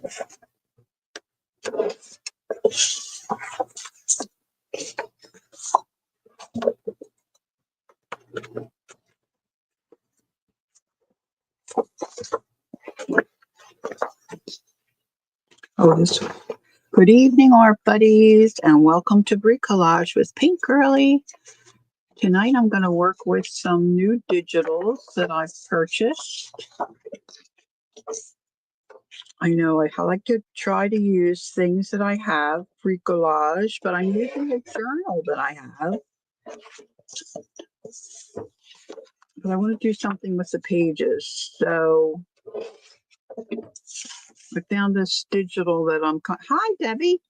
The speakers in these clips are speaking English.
Oh, this one. Good evening, art buddies, and welcome to Bricolage with Pink Girly. Tonight I'm going to work with some new digitals that I've purchased. I know I like to try to use things that I have, bricolage, but I'm using a journal that I have. But I want to do something with the pages. So I found this digital that hi, Debbie.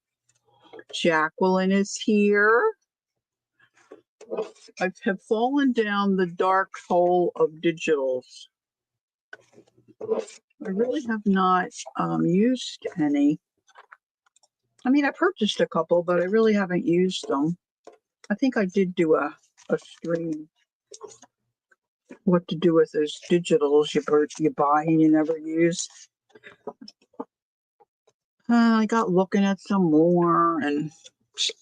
Jacqueline is here. I have fallen down the dark hole of digitals. I really have not used any. I mean, I purchased a couple, but I really haven't used them. I think I did do a stream. What to do with those digitals you buy and you never use. I got looking at some more, and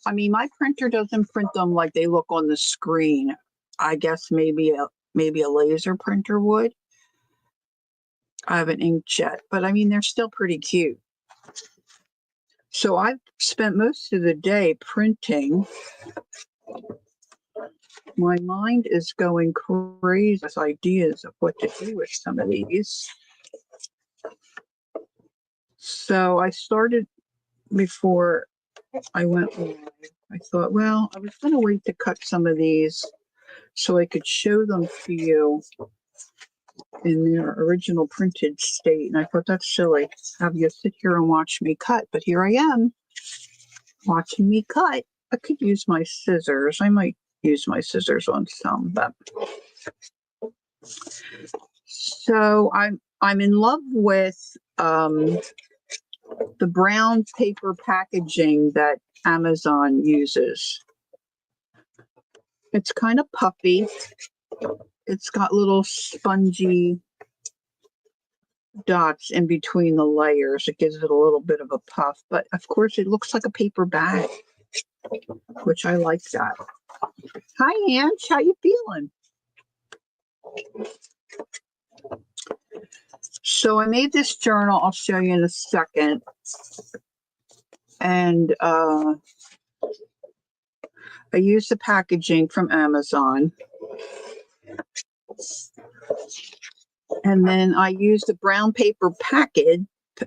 I mean, my printer doesn't print them like they look on the screen. I guess maybe a laser printer would. I haven't inked yet, but I mean, they're still pretty cute. So I've spent most of the day printing. My mind is going crazy with ideas of what to do with some of these. So I started before I went live. I thought, well, I was going to wait to cut some of these so I could show them to you in their original printed state. And I thought that's silly. Have you sit here and watch me cut. But here I am watching me cut. I could use my scissors. I might use my scissors on some, but so I'm in love with the brown paper packaging that Amazon uses. It's kind of puffy. It's got little spongy dots in between the layers. It gives it a little bit of a puff, but of course it looks like a paper bag, which I like that. Hi, Ange. How you feeling? So I made this journal. I'll show you in a second. And I used the packaging from Amazon. And then I used the brown paper package.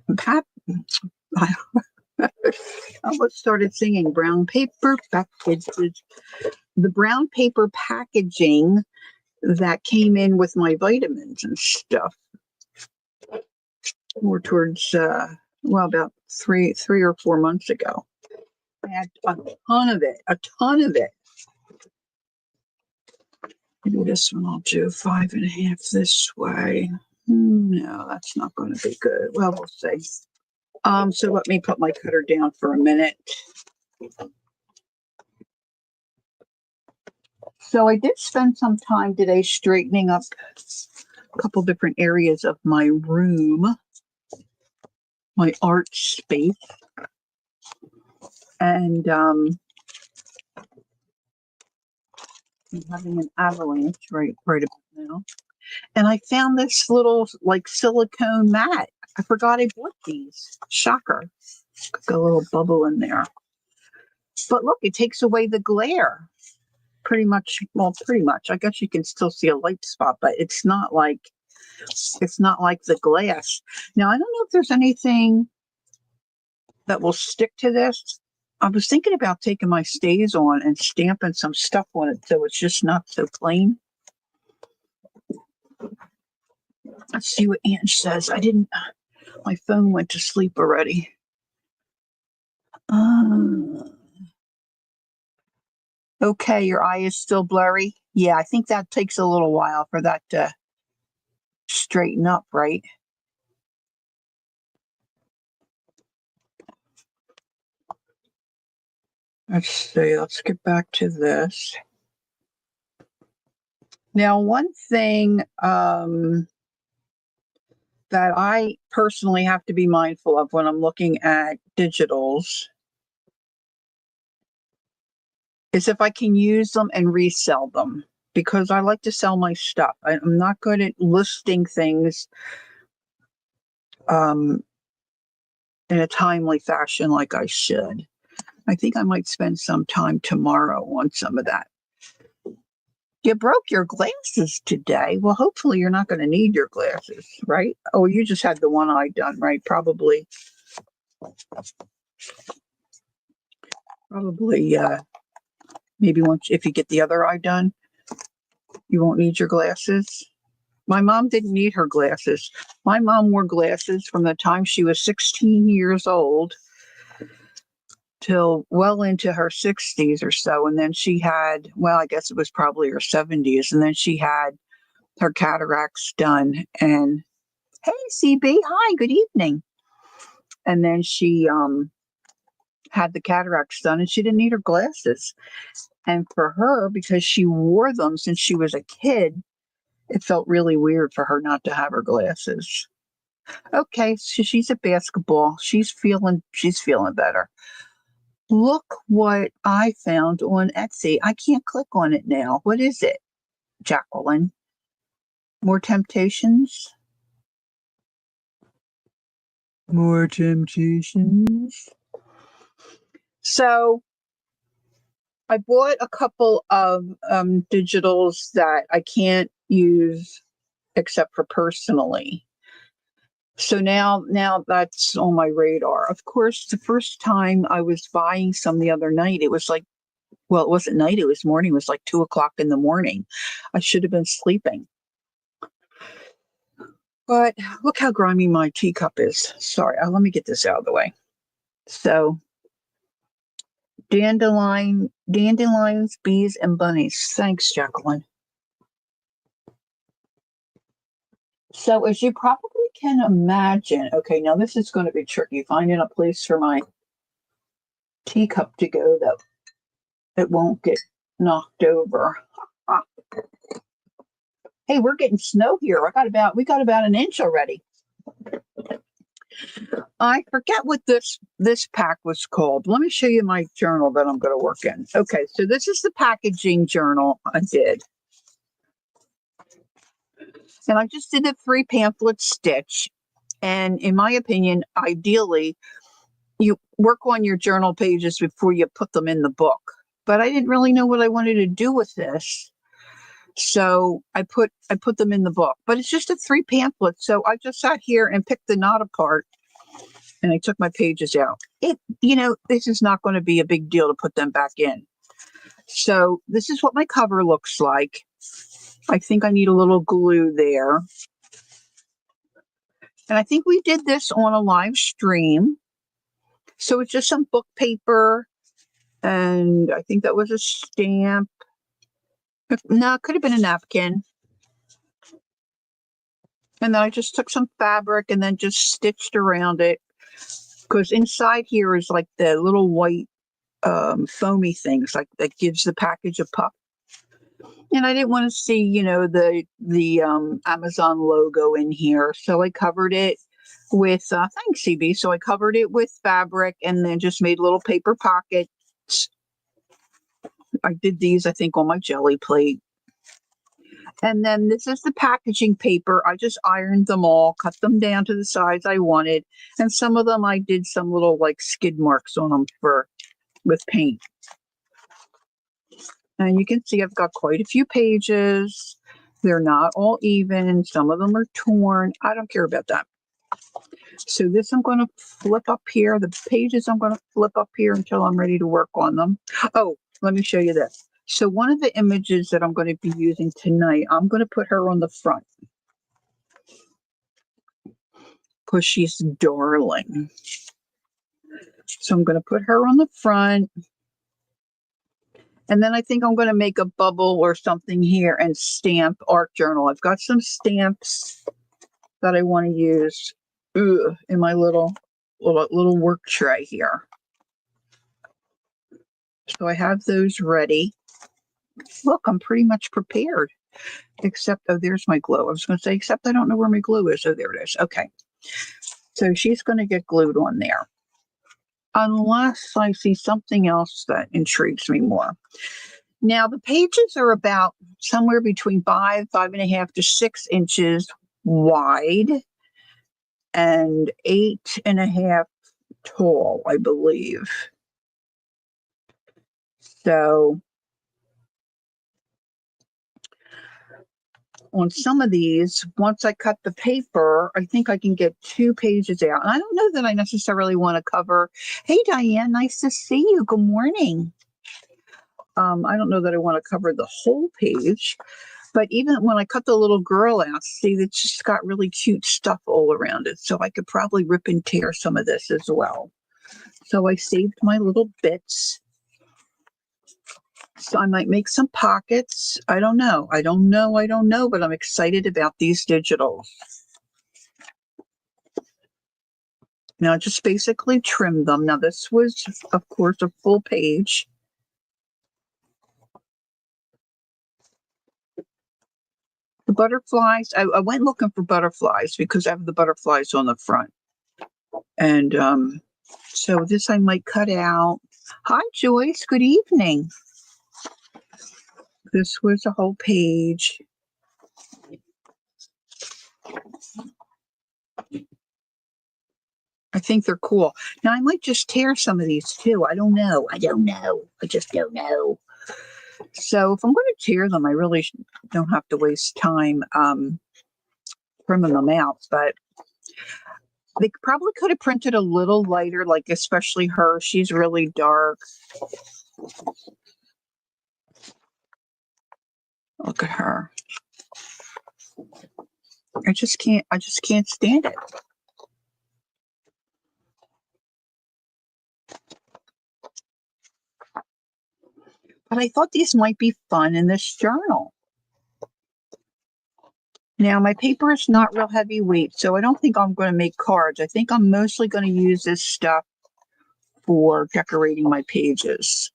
I almost started singing brown paper packages. The brown paper packaging that came in with my vitamins and stuff. More towards about three or 4 months ago. I had a ton of it. Maybe this one I'll do 5.5 this way. No, that's not going to be good. Well, we'll see. So let me put my cutter down for a minute. So I did spend some time today straightening up a couple different areas of my room, my art space. And I'm having an avalanche right about now. And I found this little like silicone mat. I forgot I bought these. Shocker. Got a little bubble in there. But look, it takes away the glare. Pretty much. I guess you can still see a light spot, but it's not like the glass. Now, I don't know if there's anything that will stick to this. I was thinking about taking my StazOn and stamping some stuff on it so it's just not so plain. Let's see what Ange says. My phone went to sleep already. Okay, your eye is still blurry. Yeah, I think that takes a little while for that to straighten up, right? Let's see, let's get back to this. Now, one thing that I personally have to be mindful of when I'm looking at digitals is if I can use them and resell them, because I like to sell my stuff. I'm not good at listing things um, in a timely fashion like I should. I think I might spend some time tomorrow on some of that. You broke your glasses today. Well, hopefully you're not going to need your glasses, right? Oh, you just had the one eye done, right? Probably, maybe once if you get the other eye done, you won't need your glasses. My mom didn't need her glasses. My mom wore glasses from the time she was 16 years old till well into her 60s or so. And then she had, well, I guess it was probably her 70s. And then she had her cataracts done. And hey, CB, hi, good evening. And then she had the cataracts done and she didn't need her glasses. And for her, because she wore them since she was a kid, it felt really weird for her not to have her glasses. Okay, so she's at basketball. She's feeling better. Look what I found on Etsy. I can't click on it now. What is it, Jacqueline? More temptations? More temptations. So I bought a couple of digitals that I can't use except for personally. So now that's on my radar. Of course, the first time I was buying some the other night, it was like, well, it wasn't night, it was morning. It was like 2 o'clock in the morning. I should have been sleeping. But look how grimy my teacup is. Sorry, let me get this out of the way. So dandelions, bees, and bunnies. Thanks, Jacqueline. So as you probably can imagine, okay, now this is going to be tricky, finding a place for my teacup to go that it won't get knocked over. Hey, we're getting snow here. We got about an inch already. I forget what this pack was called. Let me show you my journal that I'm going to work in. Okay, so this is the packaging journal I did. And I just did a 3 pamphlet stitch. And in my opinion, ideally, you work on your journal pages before you put them in the book. But I didn't really know what I wanted to do with this. So I put them in the book. But it's just a 3 pamphlet. So I just sat here and picked the knot apart. And I took my pages out. This is not going to be a big deal to put them back in. So this is what my cover looks like. I think I need a little glue there. And I think we did this on a live stream. So it's just some book paper. And I think that was a stamp. No, it could have been a napkin. And then I just took some fabric and then just stitched around it. Because inside here is like the little white foamy things, like that gives the package a puff. And I didn't want to see, the Amazon logo in here. So I covered it with, thanks, CB. So I covered it with fabric and then just made little paper pockets. I did these, I think, on my jelly plate. And then this is the packaging paper. I just ironed them all, cut them down to the size I wanted. And some of them I did some little like skid marks on them with paint. And you can see I've got quite a few pages. They're not all even. Some of them are torn. I don't care about that. So this I'm going to flip up here. The pages I'm going to flip up here until I'm ready to work on them. Oh, let me show you this. So one of the images that I'm going to be using tonight, I'm going to put her on the front. Because she's darling. So I'm going to put her on the front. And then I think I'm going to make a bubble or something here and stamp art journal. I've got some stamps that I want to use in my little work tray here. So I have those ready. Look, I'm pretty much prepared. Except, oh, there's my glue. I was going to say, except I don't know where my glue is. Oh, there it is. Okay. So she's going to get glued on there. Unless I see something else that intrigues me more. Now, the pages are about somewhere between 5.5 to 6 inches wide and 8.5 tall, I believe. So on some of these, once I cut the paper, I think I can get 2 pages out. And I don't know that I necessarily want to cover. Hey, Diane, nice to see you. Good morning. I don't know that I want to cover the whole page, but even when I cut the little girl out, see, it's just got really cute stuff all around it. So I could probably rip and tear some of this as well. So I saved my little bits. So I might make some pockets. I don't know, but I'm excited about these digitals. Now I just basically trimmed them. Now this was, of course, a full page. The butterflies, I went looking for butterflies because I have the butterflies on the front. And so this I might cut out. Hi, Joyce. Good evening. This was a whole page. I think they're cool. Now, I might just tear some of these too. I don't know. I just don't know. So if I'm going to tear them, I really don't have to waste time trimming them out. But they probably could have printed a little lighter, like especially her. She's really dark. Look at her. I just can't stand it. But I thought these might be fun in this journal. Now, my paper is not real heavyweight, so I don't think I'm going to make cards. I think I'm mostly going to use this stuff for decorating my pages.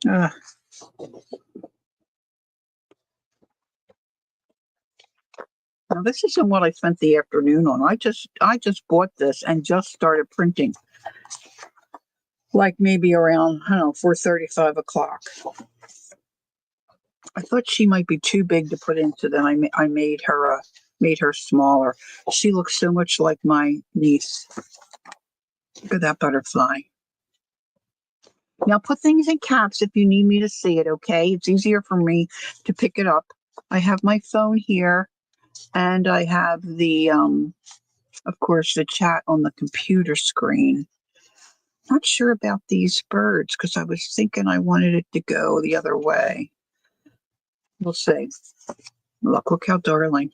Now, this isn't what I spent the afternoon on. I just bought this and just started printing. Like maybe around, I don't know, 4:30, 5 o'clock. I thought she might be too big to put into them. I made her smaller. She looks so much like my niece. Look at that butterfly. Now put things in caps if you need me to see it, okay? It's easier for me to pick it up. I have my phone here, and I have the, of course, the chat on the computer screen. Not sure about these birds because I was thinking I wanted it to go the other way. We'll see. Look how darling.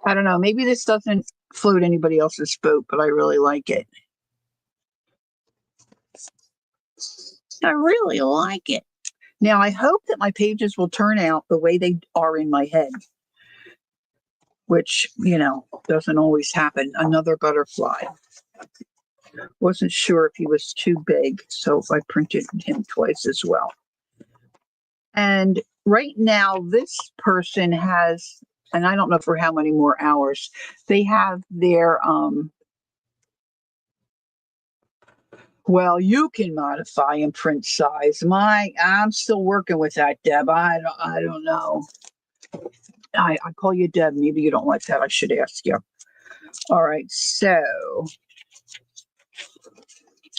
I don't know. Maybe this doesn't float anybody else's boat, but I really like it. I really like it. Now, I hope that my pages will turn out the way they are in my head, which, doesn't always happen. Another butterfly. Wasn't sure if he was too big, so I printed him twice as well. And right now, this person has, and I don't know for how many more hours, they have their, well, you can modify and print size. I'm still working with that, Deb. I don't know. I call you Deb. Maybe you don't like that. I should ask you. All right, so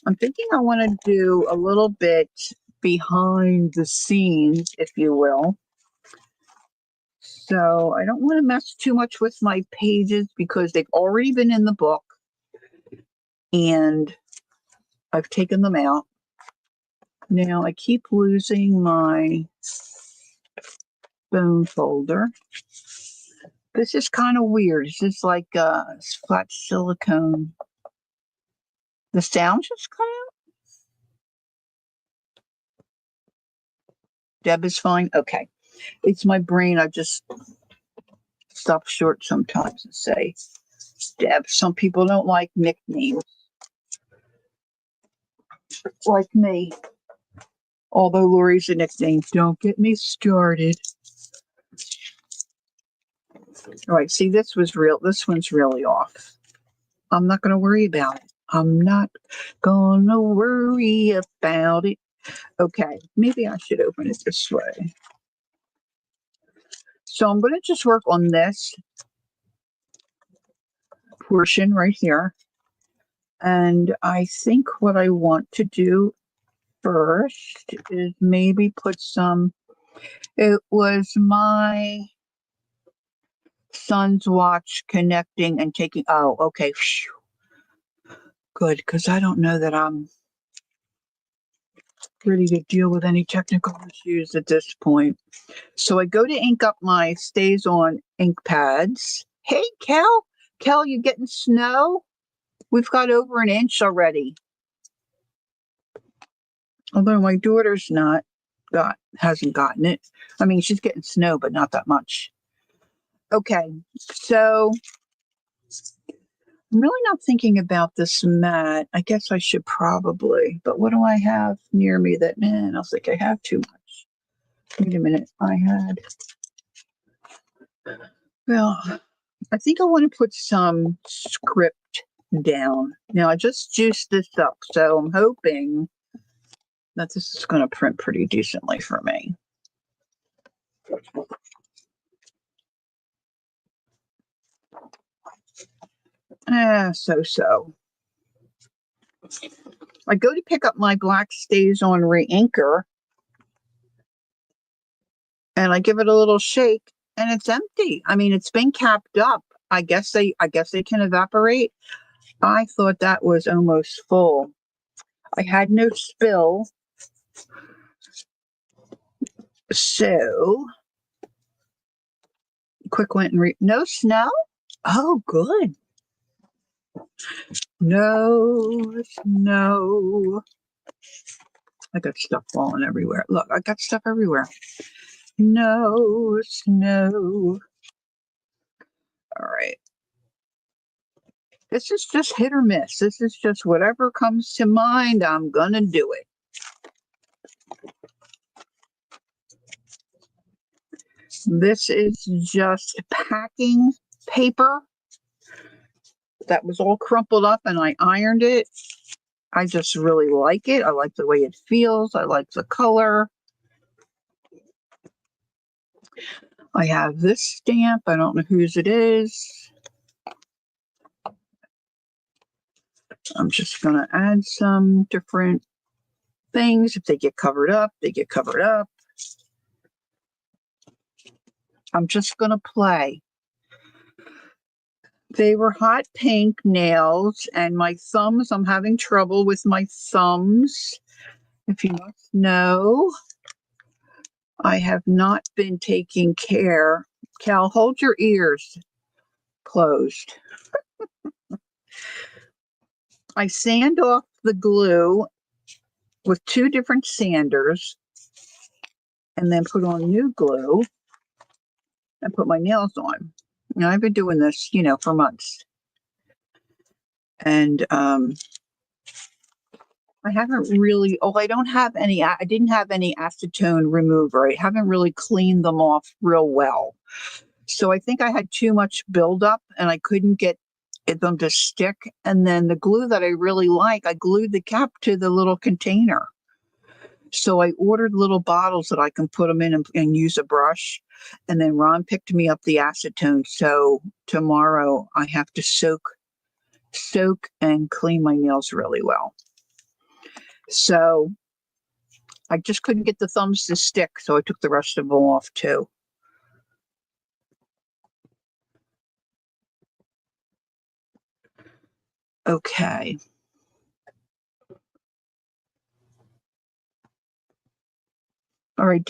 I'm thinking I want to do a little bit behind the scenes, if you will. So I don't want to mess too much with my pages because they've already been in the book and I've taken them out. Now I keep losing my bone folder. This is kind of weird. This is like flat silicone. The sound just cut out? Deb is fine? Okay. It's my brain. I just stuff short sometimes and say Deb. Some people don't like nicknames like me. Although Lori's a nickname. Don't get me started. All right, see, this was real. This one's really off. I'm not going to worry about it. I'm not going to worry about it. Okay, maybe I should open it this way. So I'm going to just work on this portion right here. And I think what I want to do first is maybe put some, it was my son's watch connecting and taking, oh, okay. Good, because I don't know that I'm ready to deal with any technical issues at this point. So I go to ink up my Stays On ink pads. Hey, Kel. Kel, you getting snow? We've got over an inch already. Although my daughter's hasn't gotten it. I mean, she's getting snow, but not that much. Okay, so I'm really not thinking about this mat. I guess I should probably, but what do I have near me that, man, I don't think I have too much. Wait a minute, well, I think I want to put some script down. Now, I just juiced this up, so I'm hoping that this is going to print pretty decently for me. So. I go to pick up my black Stays On reinker, and I give it a little shake, and it's empty. I mean, it's been capped up. I guess they can evaporate. I thought that was almost full. I had no spill. So, quick went and no snow? Oh, good. No snow. I got stuff falling everywhere. Look, I got stuff everywhere. No snow. All right. This is just hit or miss. This is just whatever comes to mind, I'm going to do it. This is just packing paper that was all crumpled up and I ironed it. I just really like it. I like the way it feels. I like the color. I have this stamp. I don't know whose it is. I'm just going to add some different things. If they get covered up, they get covered up. I'm just going to play. They were hot pink nails, and my thumbs, I'm having trouble with my thumbs. If you must know, I have not been taking care. Cal, hold your ears closed. I sand off the glue with 2 different sanders and then put on new glue and put my nails on. Now, I've been doing this, for months. And I haven't really, I didn't have any acetone remover. I haven't really cleaned them off real well. So I think I had too much buildup and I couldn't get them to stick. And then the glue that I really like, I glued the cap to the little container. So I ordered little bottles that I can put them in and use a brush. And then Ron picked me up the acetone. So tomorrow I have to soak and clean my nails really well. So I just couldn't get the thumbs to stick. So I took the rest of them off too. Okay. All right,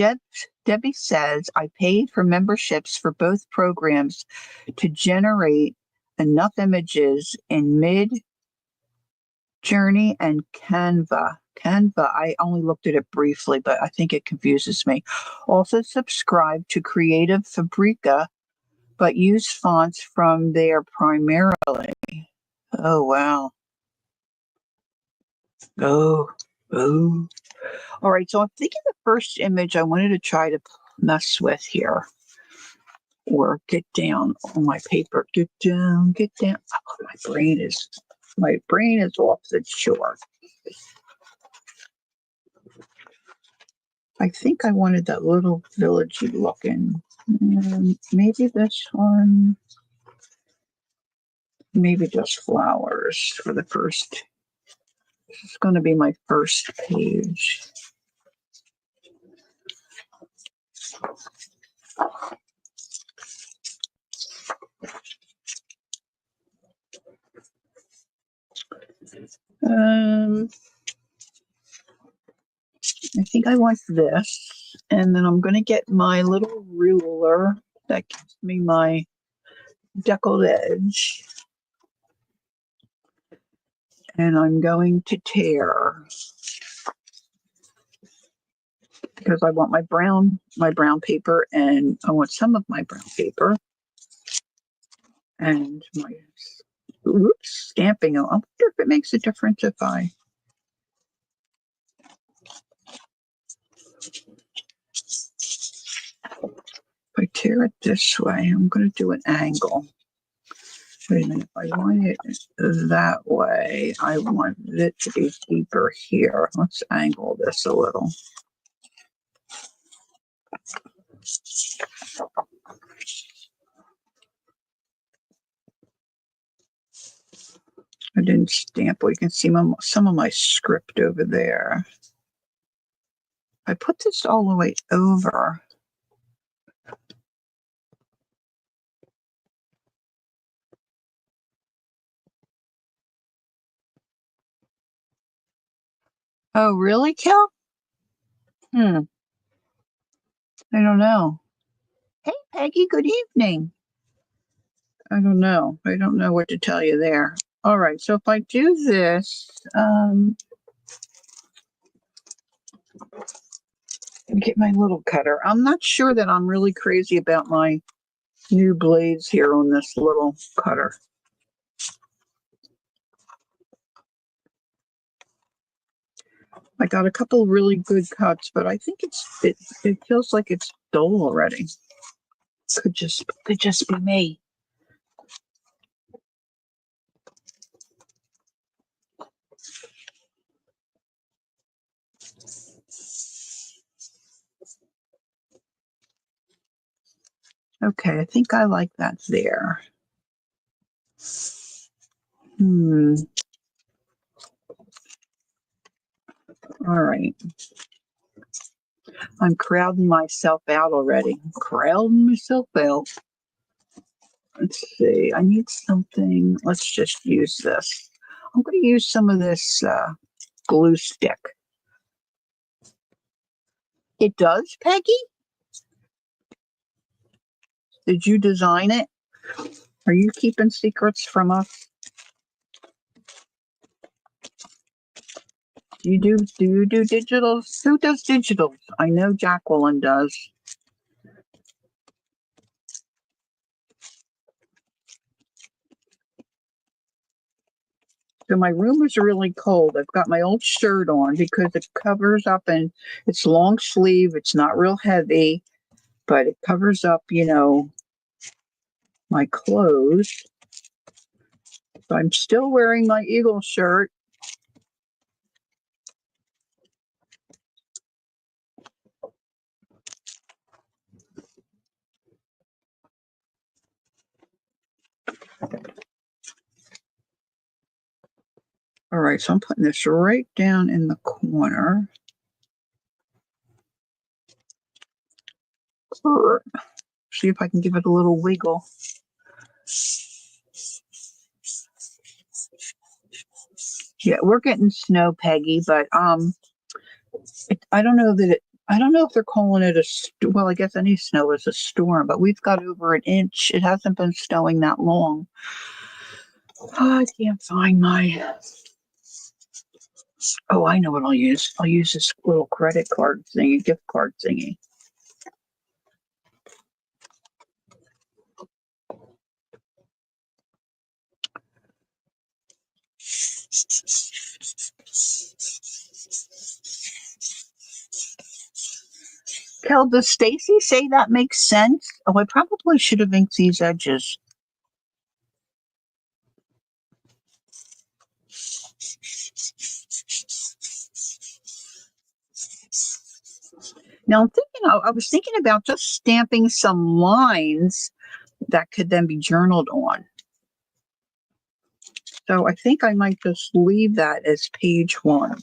Debbie says, I paid for memberships for both programs to generate enough images in Mid-Journey and Canva. I only looked at it briefly, but I think it confuses me. Also subscribe to Creative Fabrica but use fonts from there primarily. Oh, wow. Oh, oh. All right, so I'm thinking the first image I wanted to try to mess with here, or get down on my paper. Get down, get down. Oh, my brain is off the shore. I think I wanted that little villagey looking. Maybe this one. Maybe just flowers for the first. This is going to be my first page. I think I want this, and then I'm going to get my little ruler that gives me my deckled edge, and I'm going to tear because I want my brown paper, and I want some of my brown paper and my stamping. I wonder if it makes a difference if I tear it this way. I'm going to do an angle. Wait a minute. If I want it that way, I want it to be deeper here. Let's angle this a little. I didn't stamp. Well, you can see some of my script over there. I put this all the way over. Oh, really, Kel? I don't know. Hey, Peggy, good evening. I don't know. I don't know what to tell you there. All right, so if I do this, get my little cutter. I'm not sure that I'm really crazy about my new blades here on this little cutter. I got a couple really good cuts, but I think it feels like it's dull already. Could just be me. Okay, I think I like that there. All right. I'm crowding myself out already. Crowding myself out. Let's see. I need something. Let's just use this. I'm going to use some of this glue stick. It does, Peggy? Did you design it? Are you keeping secrets from us? Do you do digitals? Who does digitals? I know Jacqueline does. So my room is really cold. I've got my old shirt on because it covers up, and it's long sleeve. It's not real heavy, but it covers up, my clothes. So I'm still wearing my Eagle shirt. All right, so I'm putting this right down in the corner. See if I can give it a little wiggle. Yeah, we're getting snow, Peggy, but I don't know that I don't know if they're calling it well, I guess any snow is a storm, but we've got over an inch. It hasn't been snowing that long. Oh, I can't find my. Oh, I know what I'll use. I'll use this little credit card thingy, gift card thingy. Kel, does Stacy say that makes sense? Oh, I probably should have inked these edges. Now I'm thinking, I was thinking about just stamping some lines that could then be journaled on. So I think I might just leave that as page 1.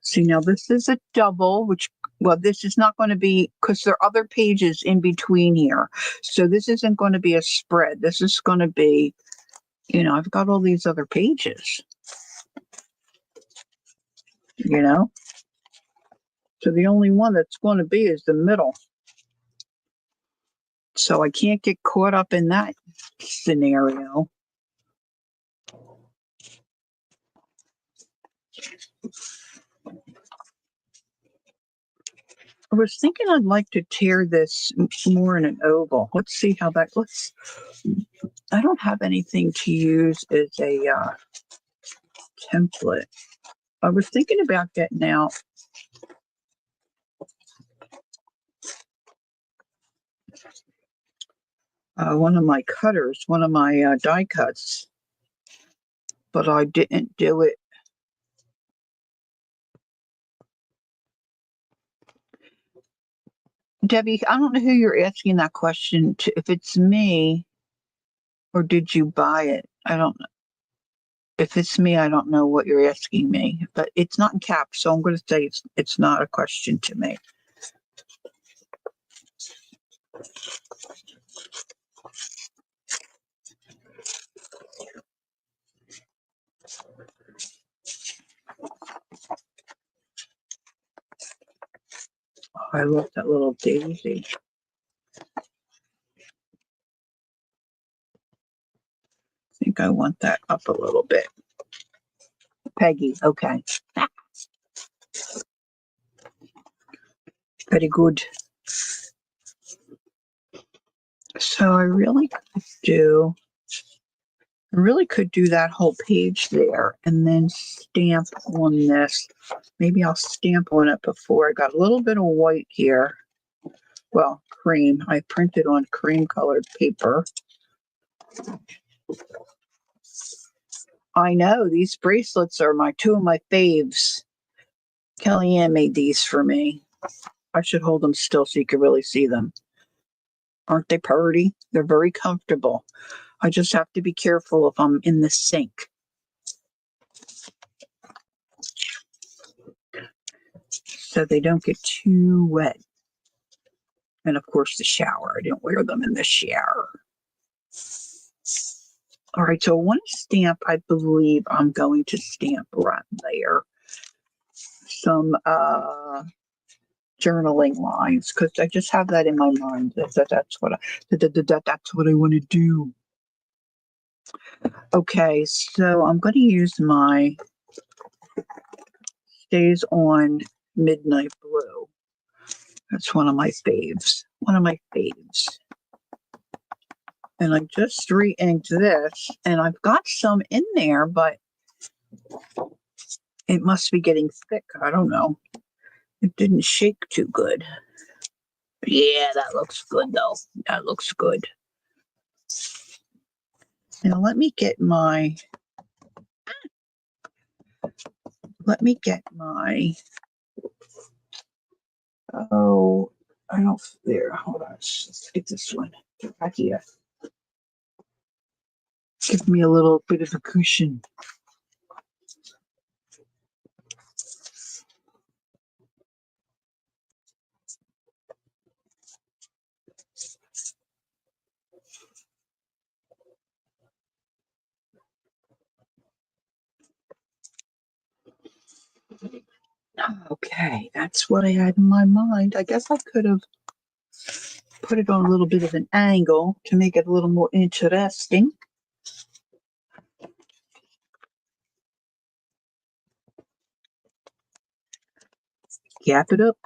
See, now this is a double, which, well, this is not going to be, because there are other pages in between here. So this isn't going to be a spread. This is going to be, I've got all these other pages, So the only one that's going to be is the middle. So I can't get caught up in that scenario. I was thinking I'd like to tear this more in an oval. Let's see how that looks. I don't have anything to use as a template. I was thinking about getting out one of my cutters, one of my die cuts, but I didn't do it. Debbie, I don't know who you're asking that question to, if it's me or did you buy it? I don't know. If it's me, I don't know what you're asking me, but it's not in caps, so I'm going to say it's not a question to me. Oh, I love that little daisy. I think I want that up a little bit. Peggy, okay. Very good. So I really could do that whole page there and then stamp on this. Maybe I'll stamp on it before. I got a little bit of white here. Well, cream. I printed on cream colored paper. I know these bracelets are two of my faves. Kellyanne made these for me. I should hold them still so you can really see them. Aren't they pretty? They're very comfortable. I just have to be careful if I'm in the sink. So they don't get too wet. And of course the shower. I didn't wear them in the shower. All right, so one stamp, I believe I'm going to stamp right there. Some journaling lines, because I just have that in my mind. That's what I want to do. Okay, so I'm going to use my Stays On Midnight Blue. That's one of my faves. And I just re-inked this, and I've got some in there, but it must be getting thick. I don't know. It didn't shake too good. Yeah, that looks good, though. That looks good. Now let me get my I don't there. Hold on. Let's get this one right here. Give me a little bit of a cushion. Okay, that's what I had in my mind. I guess I could have put it on a little bit of an angle to make it a little more interesting. Gap it up.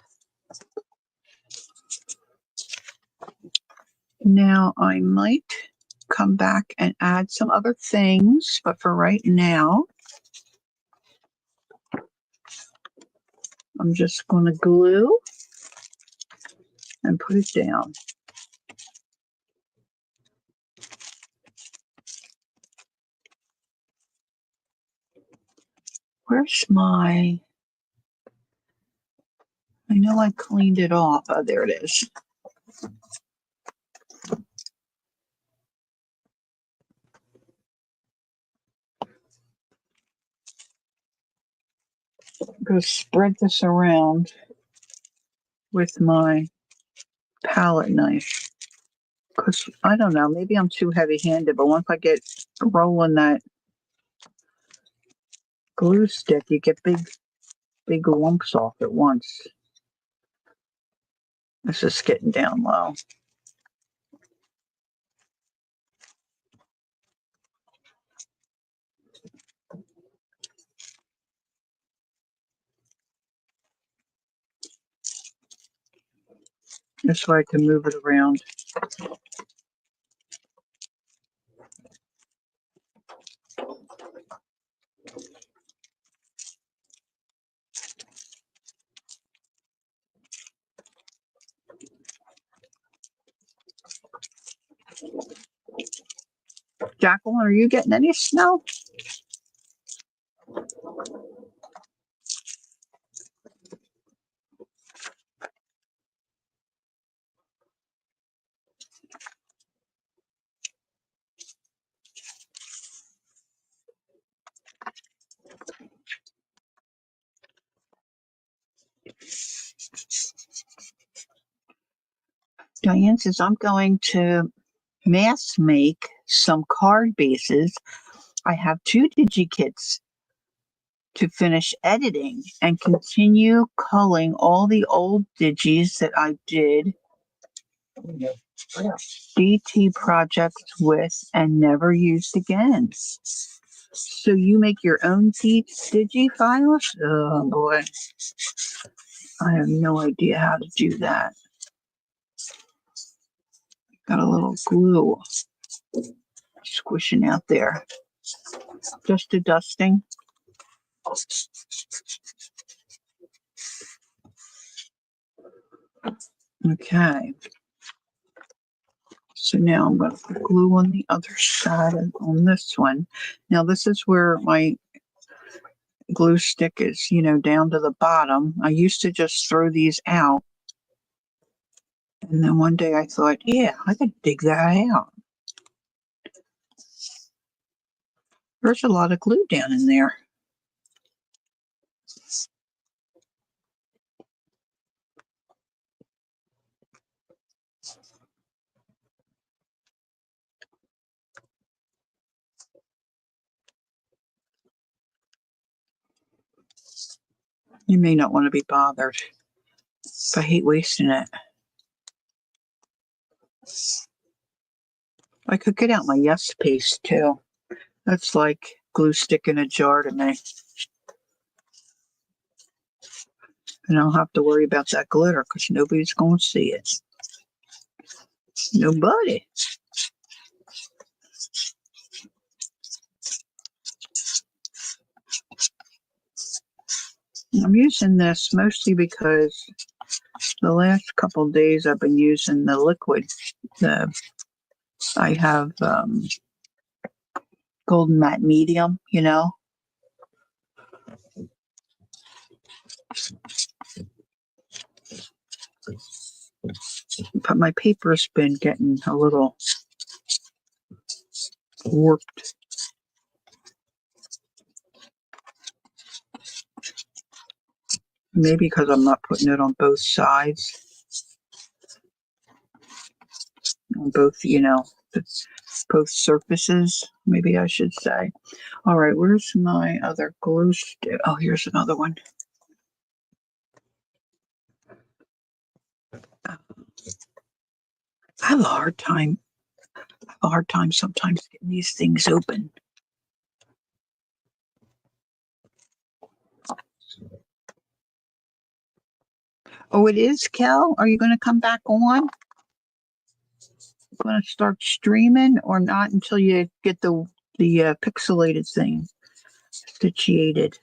Now I might come back and add some other things, but for right now, I'm just going to glue and put it down. Where's my... I know I cleaned it off. Oh, there it is. I'm going to spread this around with my palette knife. Because, I don't know, maybe I'm too heavy-handed, but once I get rolling that glue stick, you get big lumps off at once. This is getting down low. This way I can move it around. Jacqueline, are you getting any snow? Diane says, I'm going to mass make some card bases. I have 2 DigiKits to finish editing and continue culling all the old digis that I did DT projects with and never used again. So you make your own digi files? Oh boy. I have no idea how to do that. Got a little glue squishing out there. Just a dusting. Okay. So now I'm going to put glue on the other side on this one. Now this is where my glue stick is, down to the bottom. I used to just throw these out. And then one day I thought, yeah, I could dig that out. There's a lot of glue down in there. You may not want to be bothered. I hate wasting it. I could get out my Yes paste too. That's like glue stick in a jar to me. And I don't have to worry about that glitter because nobody's going to see it. Nobody. I'm using this mostly because the last couple of days I've been using the liquid. I have Golden Matte Medium, But my paper's been getting a little warped. Maybe because I'm not putting it on both sides. On both, both surfaces, maybe I should say. All right, where's my other glue stick? Oh, here's another one. I have a hard time sometimes getting these things open. Oh, it is, Kel? Are you going to come back on? Going to start streaming or not until you get the pixelated thing situated?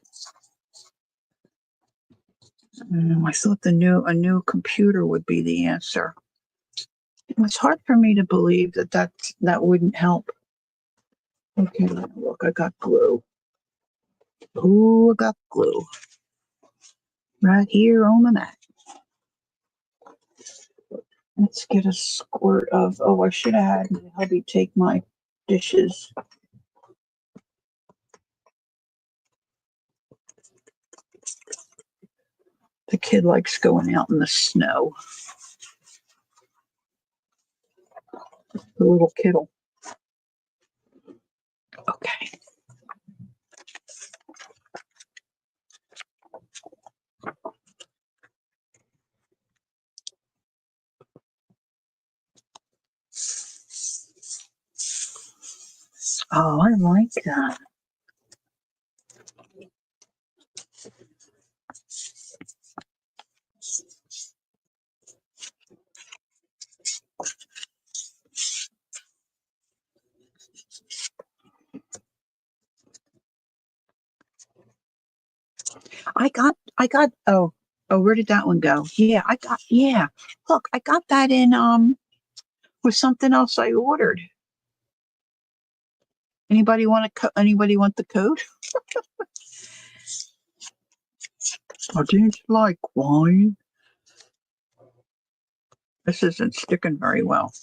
I thought a new computer would be the answer. It was hard for me to believe that wouldn't help. Okay, look, I got glue. Oh, I got glue right here on the mat. Let's get a squirt of. Oh, I should have had my hubby take my dishes. The kid likes going out in the snow. The little kiddo. Okay. Oh, I like that. Oh, where did that one go? Yeah. Look, I got that in, with something else I ordered. Anybody want the code? I didn't like wine. This isn't sticking very well.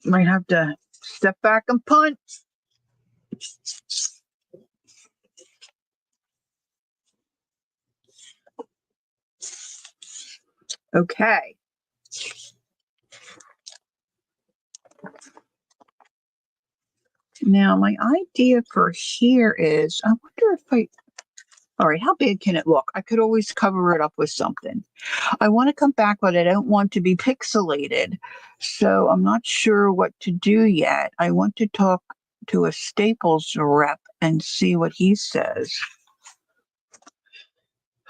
Might have to step back and punt. Okay. Now, my idea for here is, I wonder if all right, how big can it look? I could always cover it up with something. I want to come back, but I don't want to be pixelated. So I'm not sure what to do yet. I want to talk to a Staples rep and see what he says.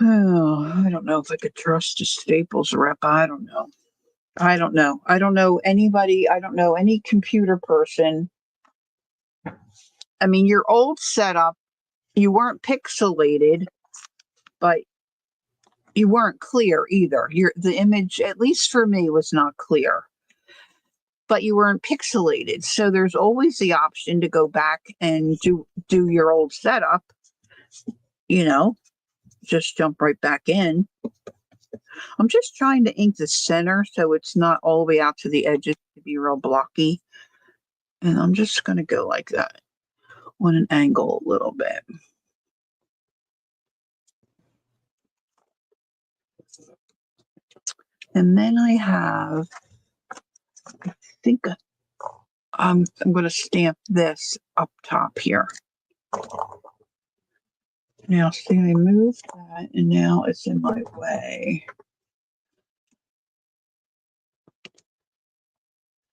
Oh, I don't know if I could trust a Staples rep. I don't know. I don't know anybody. I don't know any computer person. I mean, your old setup, you weren't pixelated, but you weren't clear either. The image, at least for me, was not clear. But you weren't pixelated. So there's always the option to go back and do your old setup, you know, just jump right back in. I'm just trying to ink the center so it's not all the way out to the edges to be real blocky. And I'm just going to go like that on an angle a little bit. And then I have, I think I'm going to stamp this up top here. Now, see, I moved that, and now it's in my way.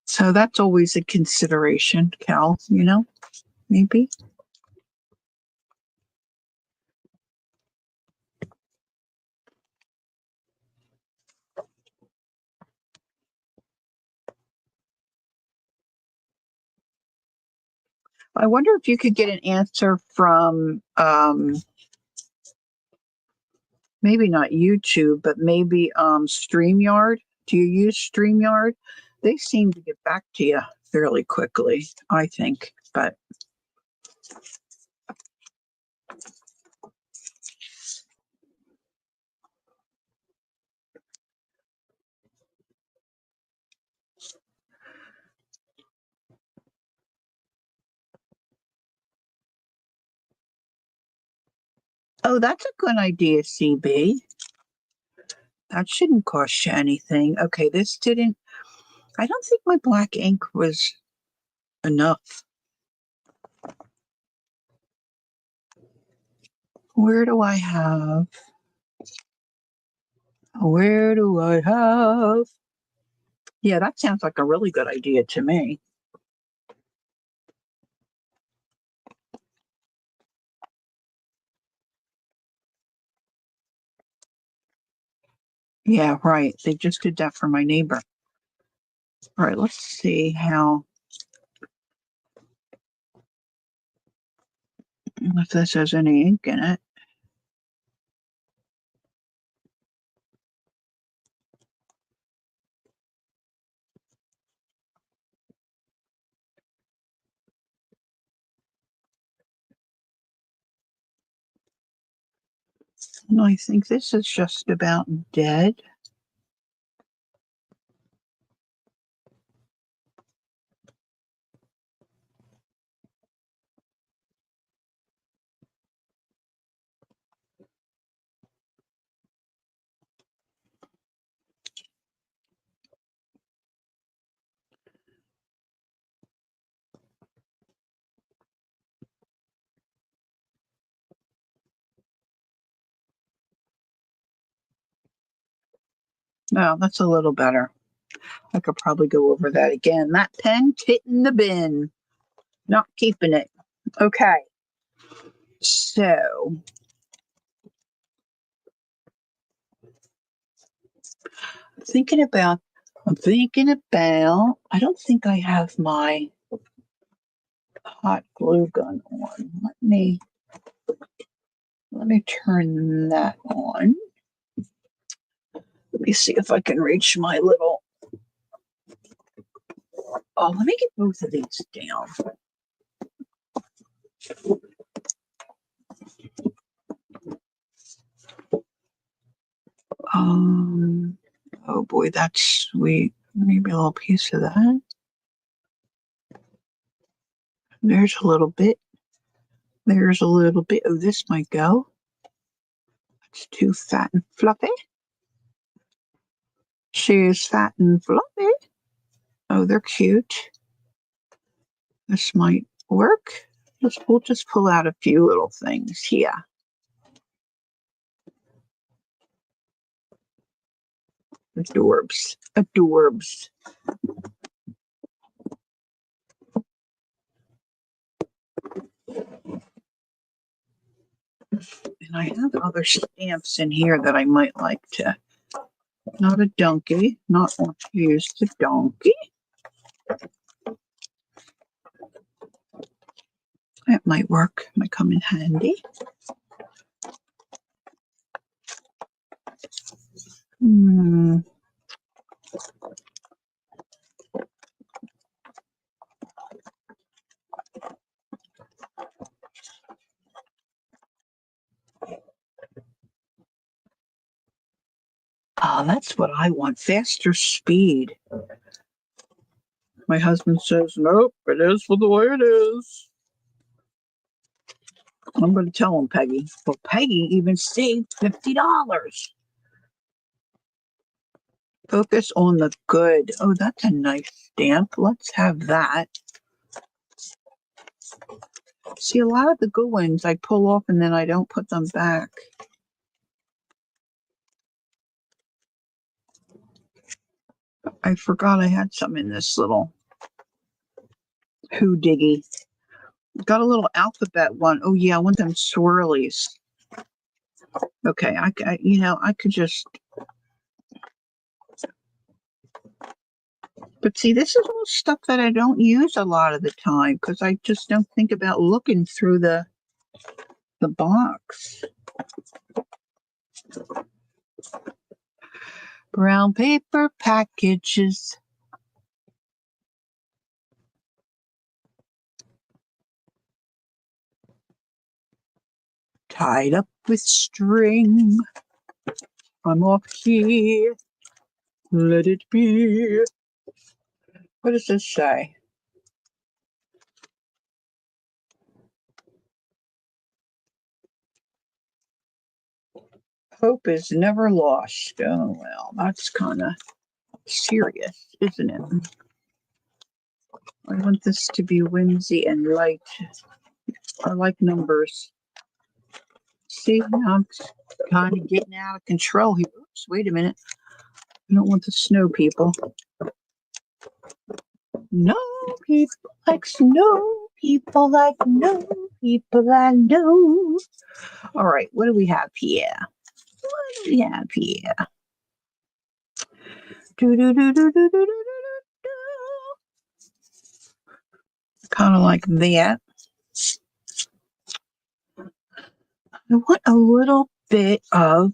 So that's always a consideration, Cal, maybe. I wonder if you could get an answer from maybe not YouTube, but maybe StreamYard. Do you use StreamYard? They seem to get back to you fairly quickly, I think. But oh, that's a good idea, CB. That shouldn't cost you anything. Okay, this didn't. I don't think my black ink was enough. Where do I have? Where do I have? Yeah, that sounds like a really good idea to me. Yeah, right. They just did that for my neighbor. All right, let's see if this has any ink in it. And I think this is just about dead. No, that's a little better. I could probably go over that again. That pen fit in the bin. Not keeping it. Okay. So I'm thinking about, I don't think I have my hot glue gun on. Let me turn that on. Let me see if I can reach my little, oh, let me get both of these down. Oh boy, that's sweet. Maybe a little piece of that. There's a little bit. There's a little bit. Oh, this might go. It's too fat and fluffy. She's fat and fluffy. Oh, they're cute. This might work. We'll just pull out a few little things here. Adorbs. Adorbs. And I have other stamps in here that I might like to. Not a donkey. Not want to use the donkey. That might work. Might come in handy. Oh, that's what I want. Faster speed. My husband says, nope, it is for the way it is. I'm going to tell him, Peggy. Well, Peggy even saved $50. Focus on the good. Oh, that's a nice stamp. Let's have that. See, a lot of the good ones I pull off and then I don't put them back. I forgot I had some in this little Who Diggy. Got a little alphabet one. Oh yeah, I want them swirlies. Okay, I could just. But see, this is all stuff that I don't use a lot of the time because I just don't think about looking through the box. Brown paper packages. Tied up with string. I'm off here. Let it be. What does this say? Hope is never lost. Oh, well, that's kind of serious, isn't it? I want this to be whimsy and light. I like numbers. See, now I'm kind of getting out of control here. Oops, wait a minute. I don't want the snow people. No people like snow people like no people I know. All right, what do we have here? What do we have here? Kind of like that. I want a little bit of,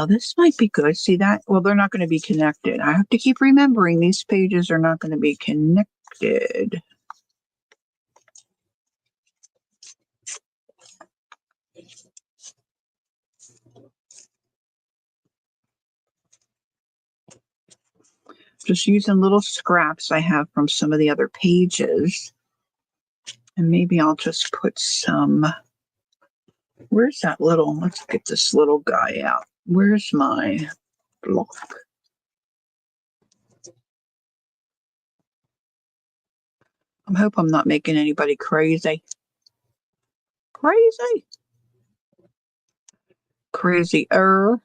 this might be good. See that? Well, they're not going to be connected. I have to keep remembering these pages are not going to be connected. Just using little scraps I have from some of the other pages. And maybe I'll just put some, where's that little, let's get this little guy out. Where's my block? I hope I'm not making anybody crazy. Crazy. Crazier.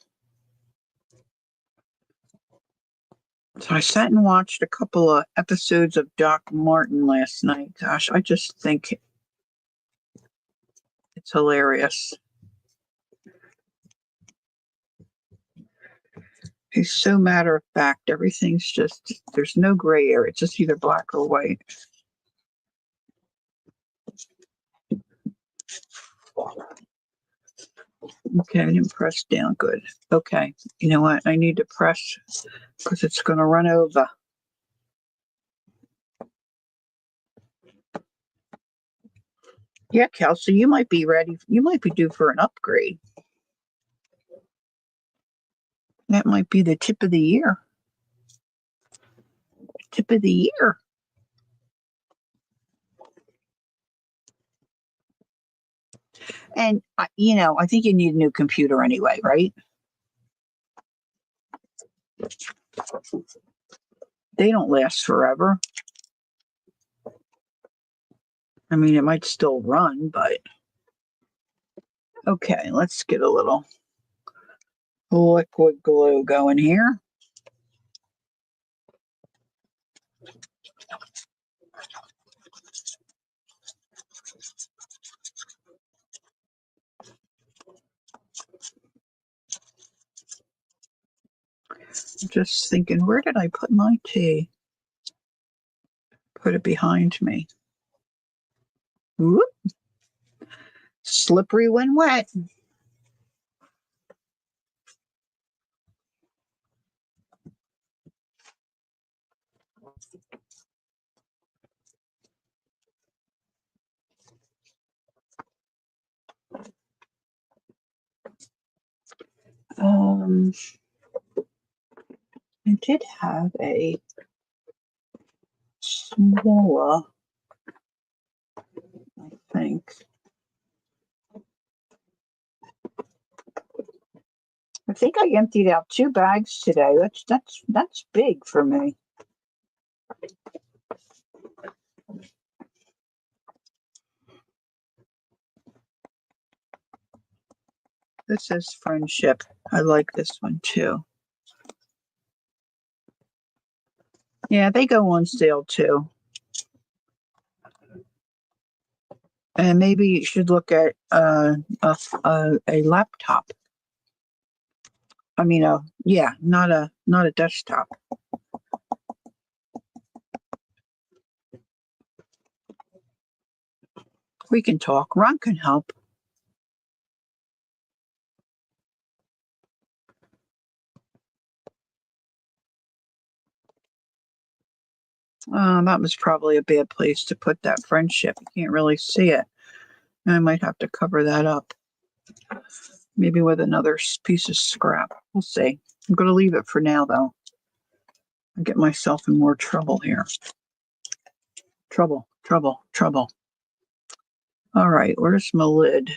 So I sat and watched a couple of episodes of Doc Martin last night. Gosh, I just think it's hilarious. He's so matter of fact. Everything's just, there's no gray area. It's just either black or white. Okay, I didn't press down good. Okay, you know what? I need to press because it's going to run over. Yeah, Kelsey, you might be ready. You might be due for an upgrade. That might be the tip of the year. Tip of the year. And, I think you need a new computer anyway, right? They don't last forever. I mean, it might still run, but okay, let's get a little liquid glue going here. I'm just thinking, where did I put my tea? Put it behind me. Whoop. Slippery when wet. I did have a smaller, I think. I think I emptied out 2 bags today. That's big for me. This is Friendship. I like this one too. Yeah, they go on sale too. And maybe you should look at a laptop. I mean, not a desktop. We can talk. Ron can help. That was probably a bad place to put that Friendship. You can't really see it. I might have to cover that up. Maybe with another piece of scrap. We'll see. I'm going to leave it for now, though. I get myself in more trouble here. Trouble. All right, where's my lid?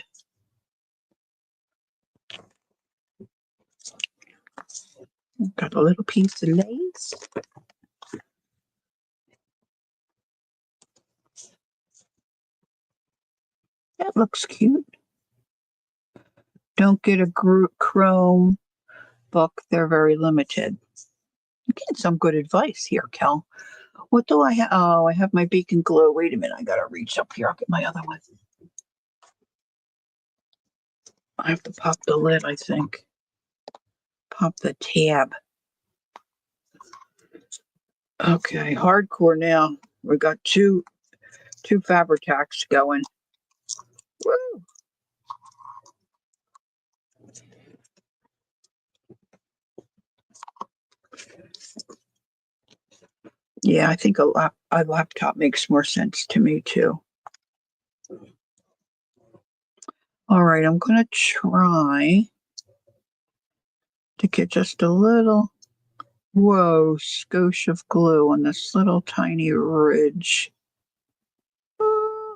Got a little piece of lace. That looks cute. Don't get a Chrome book. They're very limited. I'm getting some good advice here, Kel. What do I have? Oh, I have my Beacon Glow. Wait a minute. I got to reach up here. I'll get my other one. I have to pop the lid, I think. Pop the tab. Okay, hardcore now. We got two Fabri-Tacs going. Woo! Yeah, I think a laptop makes more sense to me too. All right, I'm going to try to get just a little Whoa, skosh of glue on this little tiny ridge. Ah.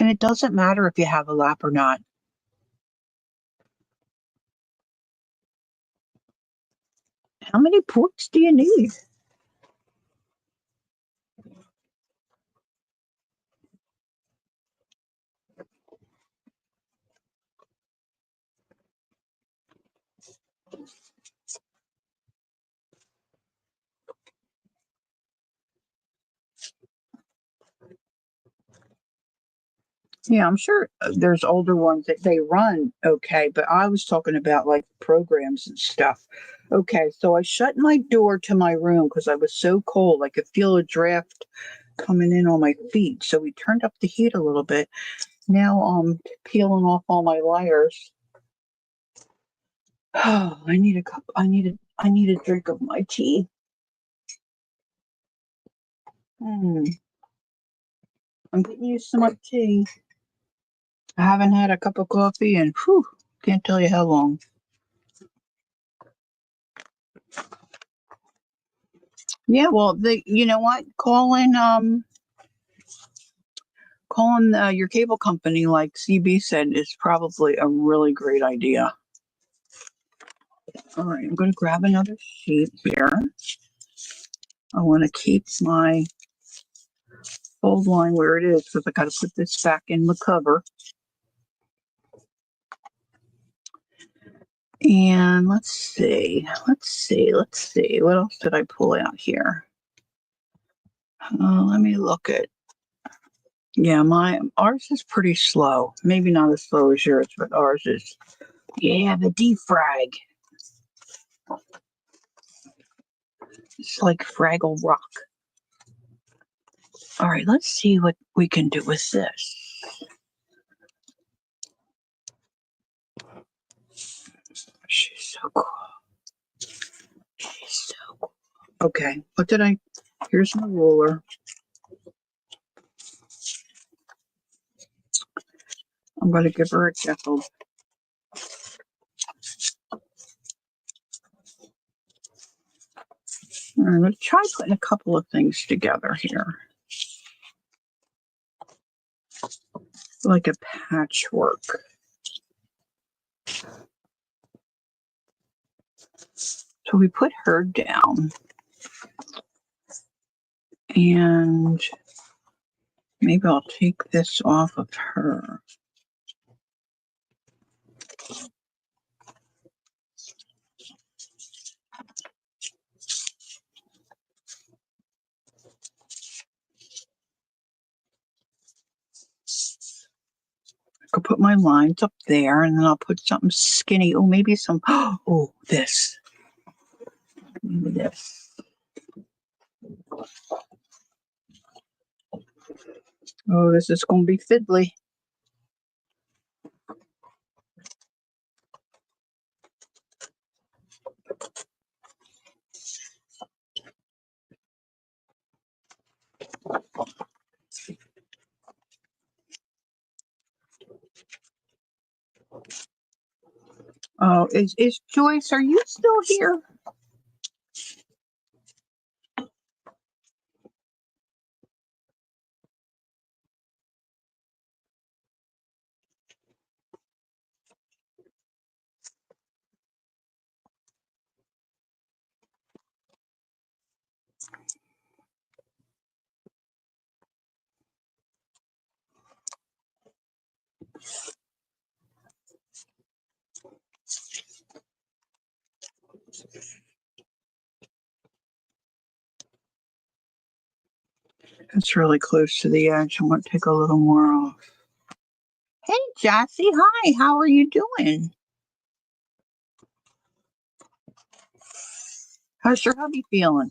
And it doesn't matter if you have a lap or not. How many ports do you need? Yeah, I'm sure there's older ones that they run okay, but I was talking about like programs and stuff. Okay, so I shut my door to my room because I was so cold. I could feel a draft coming in on my feet. So we turned up the heat a little bit. Now I'm peeling off all my layers. Oh, I need a cup. I need a drink of my tea. Hmm, I'm getting used to my tea. I haven't had a cup of coffee and whew, can't tell you how long. Yeah, well, you know what? Calling your cable company, like CB said, is probably a really great idea. All right, I'm going to grab another sheet here. I want to keep my fold line where it is because I got to put this back in the cover. And let's see. What else did I pull out here? Let me look at. Yeah, ours is pretty slow. Maybe not as slow as yours, but ours is. Yeah, the defrag. It's like Fraggle Rock. All right, let's see what we can do with this. She's so cool. She's so cool. Okay, here's my ruler. I'm going to give her a tickle. I'm going to try putting a couple of things together here. Like a patchwork. So we put her down. And maybe I'll take this off of her. I could put my lines up there and then I'll put something skinny. Oh, maybe some. Oh, this. Maybe this. Oh, this is going to be fiddly. Oh, is Joyce, are you still here? It's really close to the edge. I want to take a little more off. Hey, Jassy. Hi. How are you doing? How's your hubby feeling?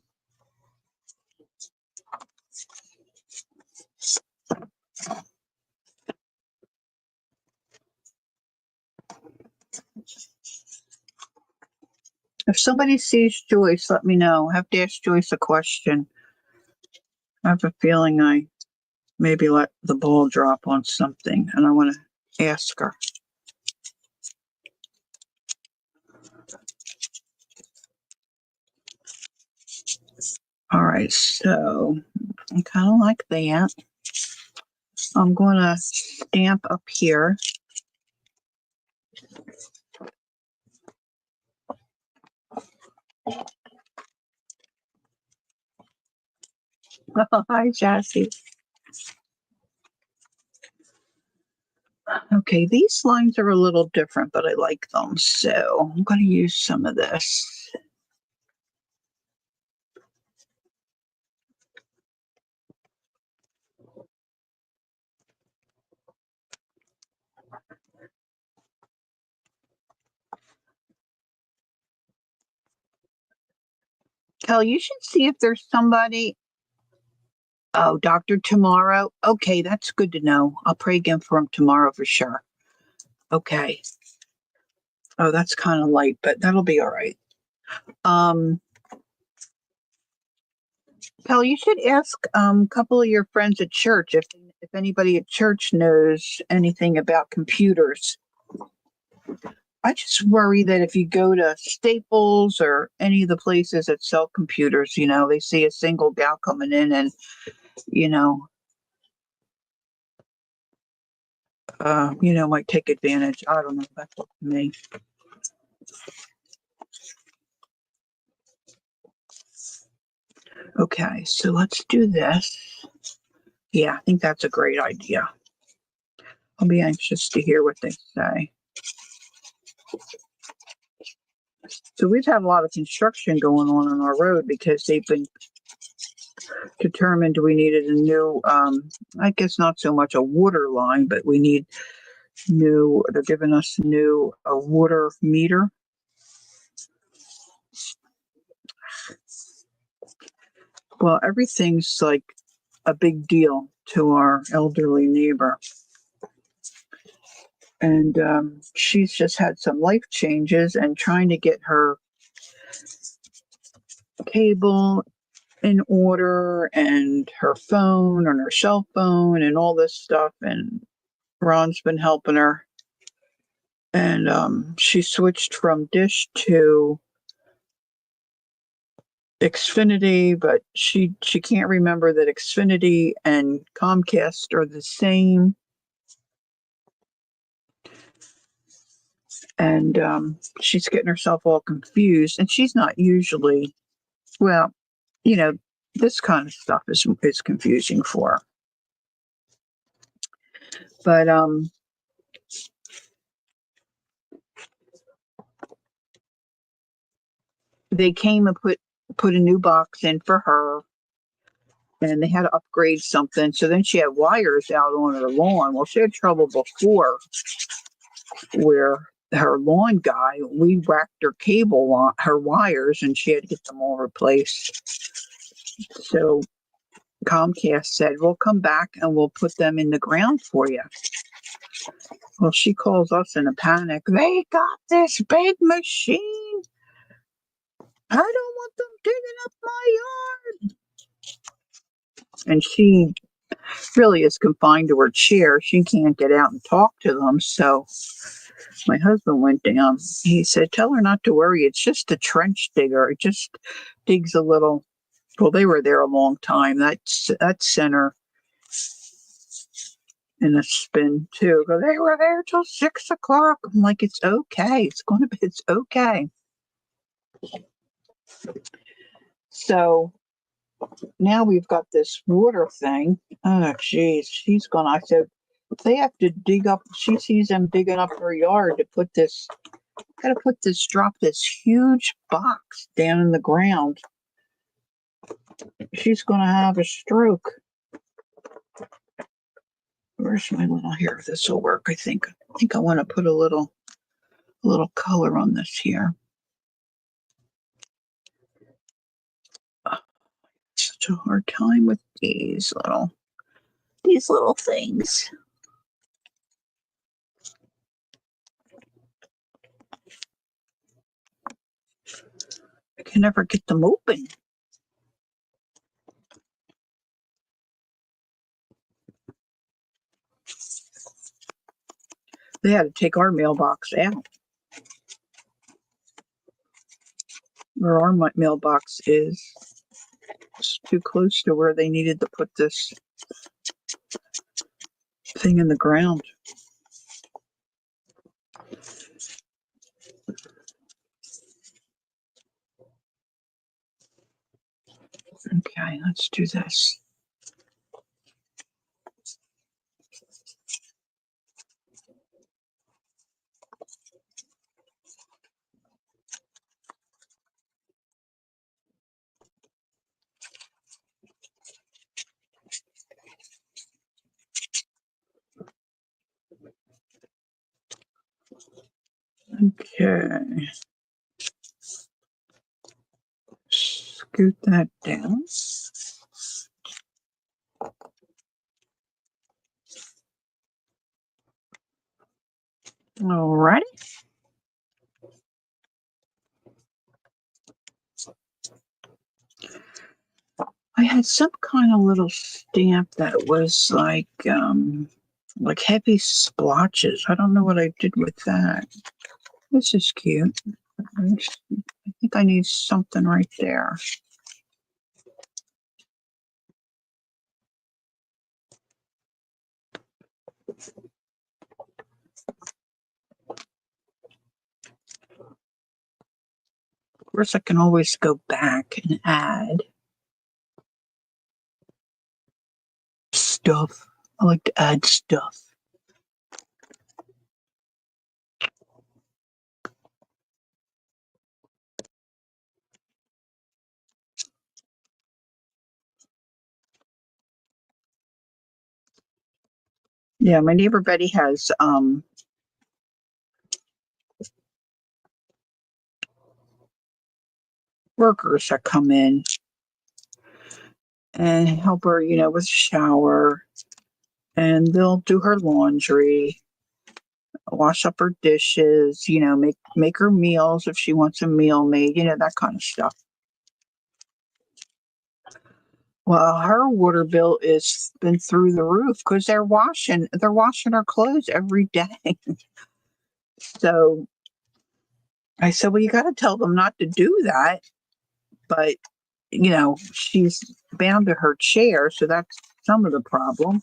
If somebody sees Joyce, let me know. I have to ask Joyce a question. I have a feeling I maybe let the ball drop on something, and I want to ask her. All right, so I kind of like that. I'm going to stamp up here. Oh, hi, Jessie. Okay, these lines are a little different, but I like them, so I'm going to use some of this. Kel, you should see if there's somebody. Oh, Doctor tomorrow. Okay, that's good to know. I'll pray again for him tomorrow for sure. Okay. Oh, that's kind of light, but that'll be all right. Um, Kel, you should ask a couple of your friends at church if anybody at church knows anything about computers. I just worry that if you go to Staples or any of the places that sell computers, they see a single gal coming in and, you know, might take advantage. I don't know. That's up to me. Okay, so let's do this. Yeah, I think that's a great idea. I'll be anxious to hear what they say. So we've had a lot of construction going on our road because they've been determined we needed a new, I guess not so much a water line, but we need they're giving us a water meter. Well, everything's like a big deal to our elderly neighbor. And she's just had some life changes and trying to get her cable in order and her phone and her cell phone and all this stuff. And Ron's been helping her. And she switched from Dish to Xfinity, but she can't remember that Xfinity and Comcast are the same. And she's getting herself all confused. And she's not usually, well, you know, this kind of stuff is confusing for her. But they came and put a new box in for her, and they had to upgrade something. So then she had wires out on her lawn. Well, she had trouble before where her lawn guy, we whacked her cable on her wires, and she had to get them all replaced. So Comcast said, "We'll come back and we'll put them in the ground for you." Well, she calls us in a panic. They got this big machine. I don't want them digging up my yard. And she really is confined to her chair. She can't get out and talk to them. So my husband went down. He said, "Tell her not to worry. It's just a trench digger. It just digs a little." Well, they were there a long time. That's center in a spin too. But they were there till 6 o'clock. I'm like, it's okay. It's okay. So now we've got this water thing. Oh, geez, I said, if they have to dig up, she sees them digging up her yard to drop this huge box down in the ground. She's going to have a stroke. Where's my little here? This will work, I think. I want to put a little color on this here. Such a hard time with these little things. I can never get them open. They had to take our mailbox out. Where our mailbox is. It's too close to where they needed to put this thing in the ground. Okay, let's do this. Okay. Scoot that down. Alrighty. I had some kind of little stamp that was like heavy splotches. I don't know what I did with that. This is cute. I think I need something right there. Of course, I can always go back and add stuff. I like to add stuff. Yeah, my neighbor Betty has workers that come in and help her, with shower, and they'll do her laundry, wash up her dishes, make her meals if she wants a meal made, that kind of stuff. Well, her water bill is been through the roof because they're washing her clothes every day. So I said, well, you got to tell them not to do that. But, she's bound to her chair. So that's some of the problem.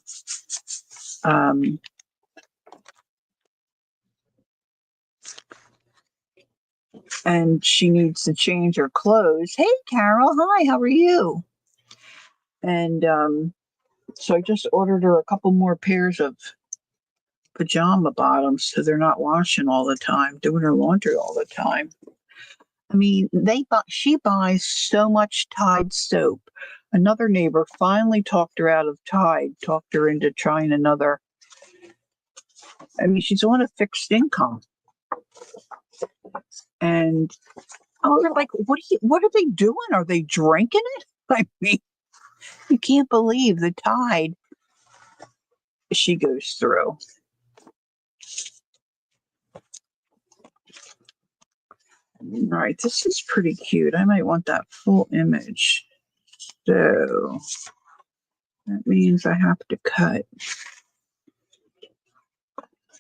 And she needs to change her clothes. Hey, Carol. Hi, how are you? And so I just ordered her a couple more pairs of pajama bottoms so they're not washing all the time, doing her laundry all the time. I mean, she buys so much Tide soap. Another neighbor finally talked her out of Tide, talked her into trying another. I mean, she's on a fixed income. And they're like, what are they doing? Are they drinking it? I mean, you can't believe the Tide she goes through. All right, this is pretty cute. I might want that full image. So that means I have to cut.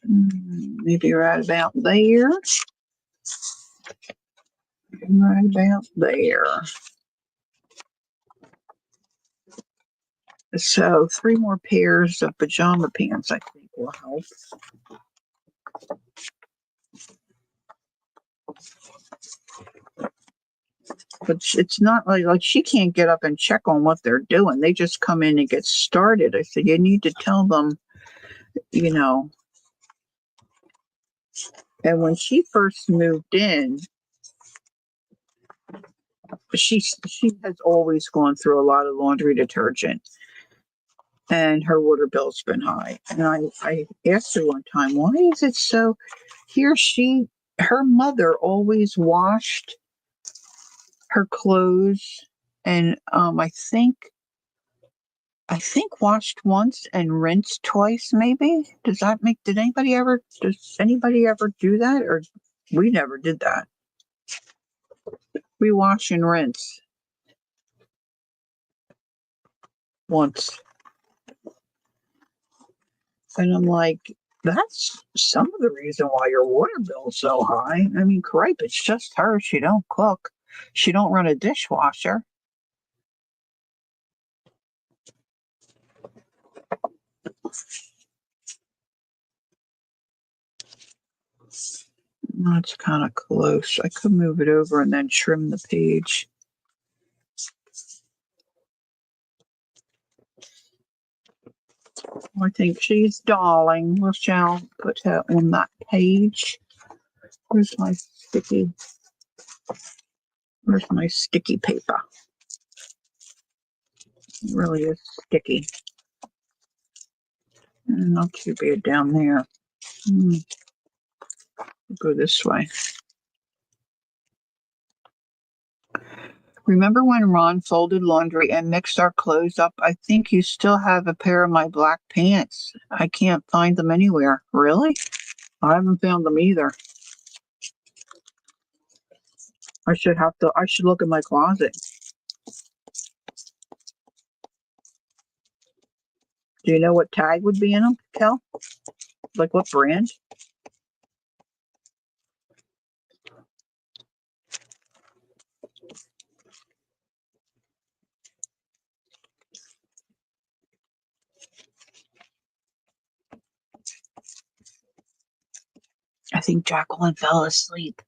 Maybe right about there. Right about there. So 3 more pairs of pajama pants, I think, will help. But it's not like she can't get up and check on what they're doing. They just come in and get started. I said, you need to tell them, And when she first moved in, she has always gone through a lot of laundry detergent, and her water bill's been high. And I asked her one time, why is it so? Her mother always washed her clothes, and I think washed once and rinsed twice, maybe. Does anybody ever do that? Or we never did that. We wash and rinse once. And I'm like, That's some of the reason why your water bill's so high. I mean, cripe, it's just her. She don't cook. She don't run a dishwasher. That's kind of close. I could move it over and then trim the page. I think she's darling. We shall put her on that page. Where's my sticky? Where's my sticky paper? It really is sticky. Not too bad down there. Go this way. Remember when Ron folded laundry and mixed our clothes up? I think you still have a pair of my black pants. I can't find them anywhere. Really? I haven't found them either. I should look in my closet. Do you know what tag would be in them, Kel? Like what brand? I think Jacqueline fell asleep.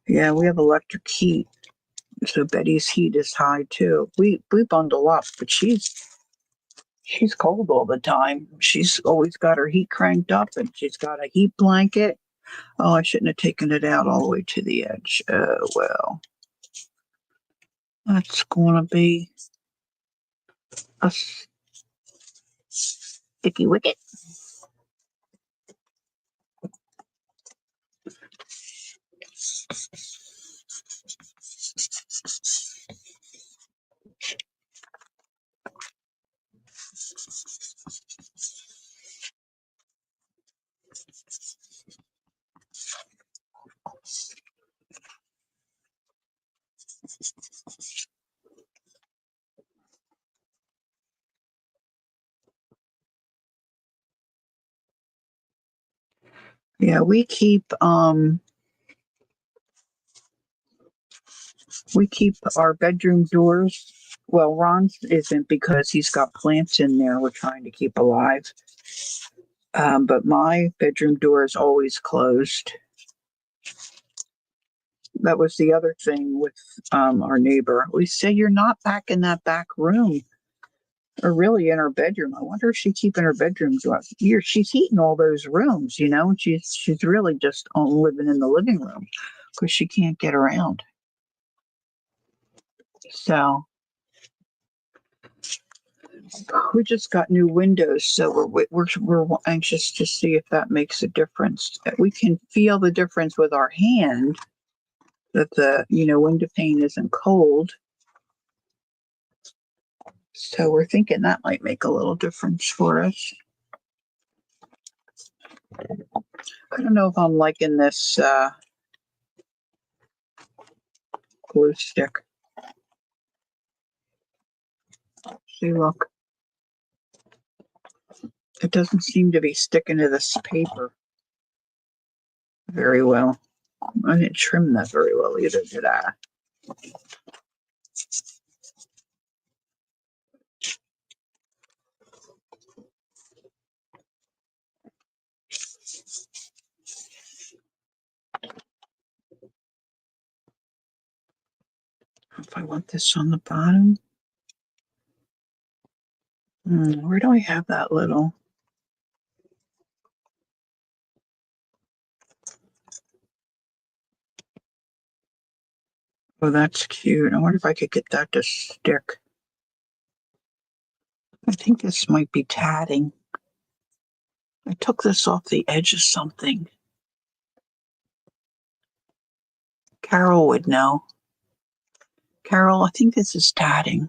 Yeah, we have electric heat. So Betty's heat is high too. We bundle up, but she's cold all the time. She's always got her heat cranked up and she's got a heat blanket. Oh, I shouldn't have taken it out all the way to the edge. Well, that's going to be a sticky wicket. Yeah, we keep our bedroom doors. Well, Ron's isn't because he's got plants in there we're trying to keep alive. But my bedroom door is always closed. That was the other thing with our neighbor. We say you're not back in that back room, or really in her bedroom. I wonder if she's keeping her bedroom door. She's heating all those rooms, and she's really just living in the living room because she can't get around. So we just got new windows, so we're anxious to see if that makes a difference. We can feel the difference with our hand that the window pane isn't cold. So we're thinking that might make a little difference for us. I don't know if I'm liking this glue stick. See, look. It doesn't seem to be sticking to this paper very well. I didn't trim that very well either, did I? If I want this on the bottom. Where do I have that little? Oh, that's cute. I wonder if I could get that to stick. I think this might be tatting. I took this off the edge of something. Carol would know. Carol, I think this is tatting.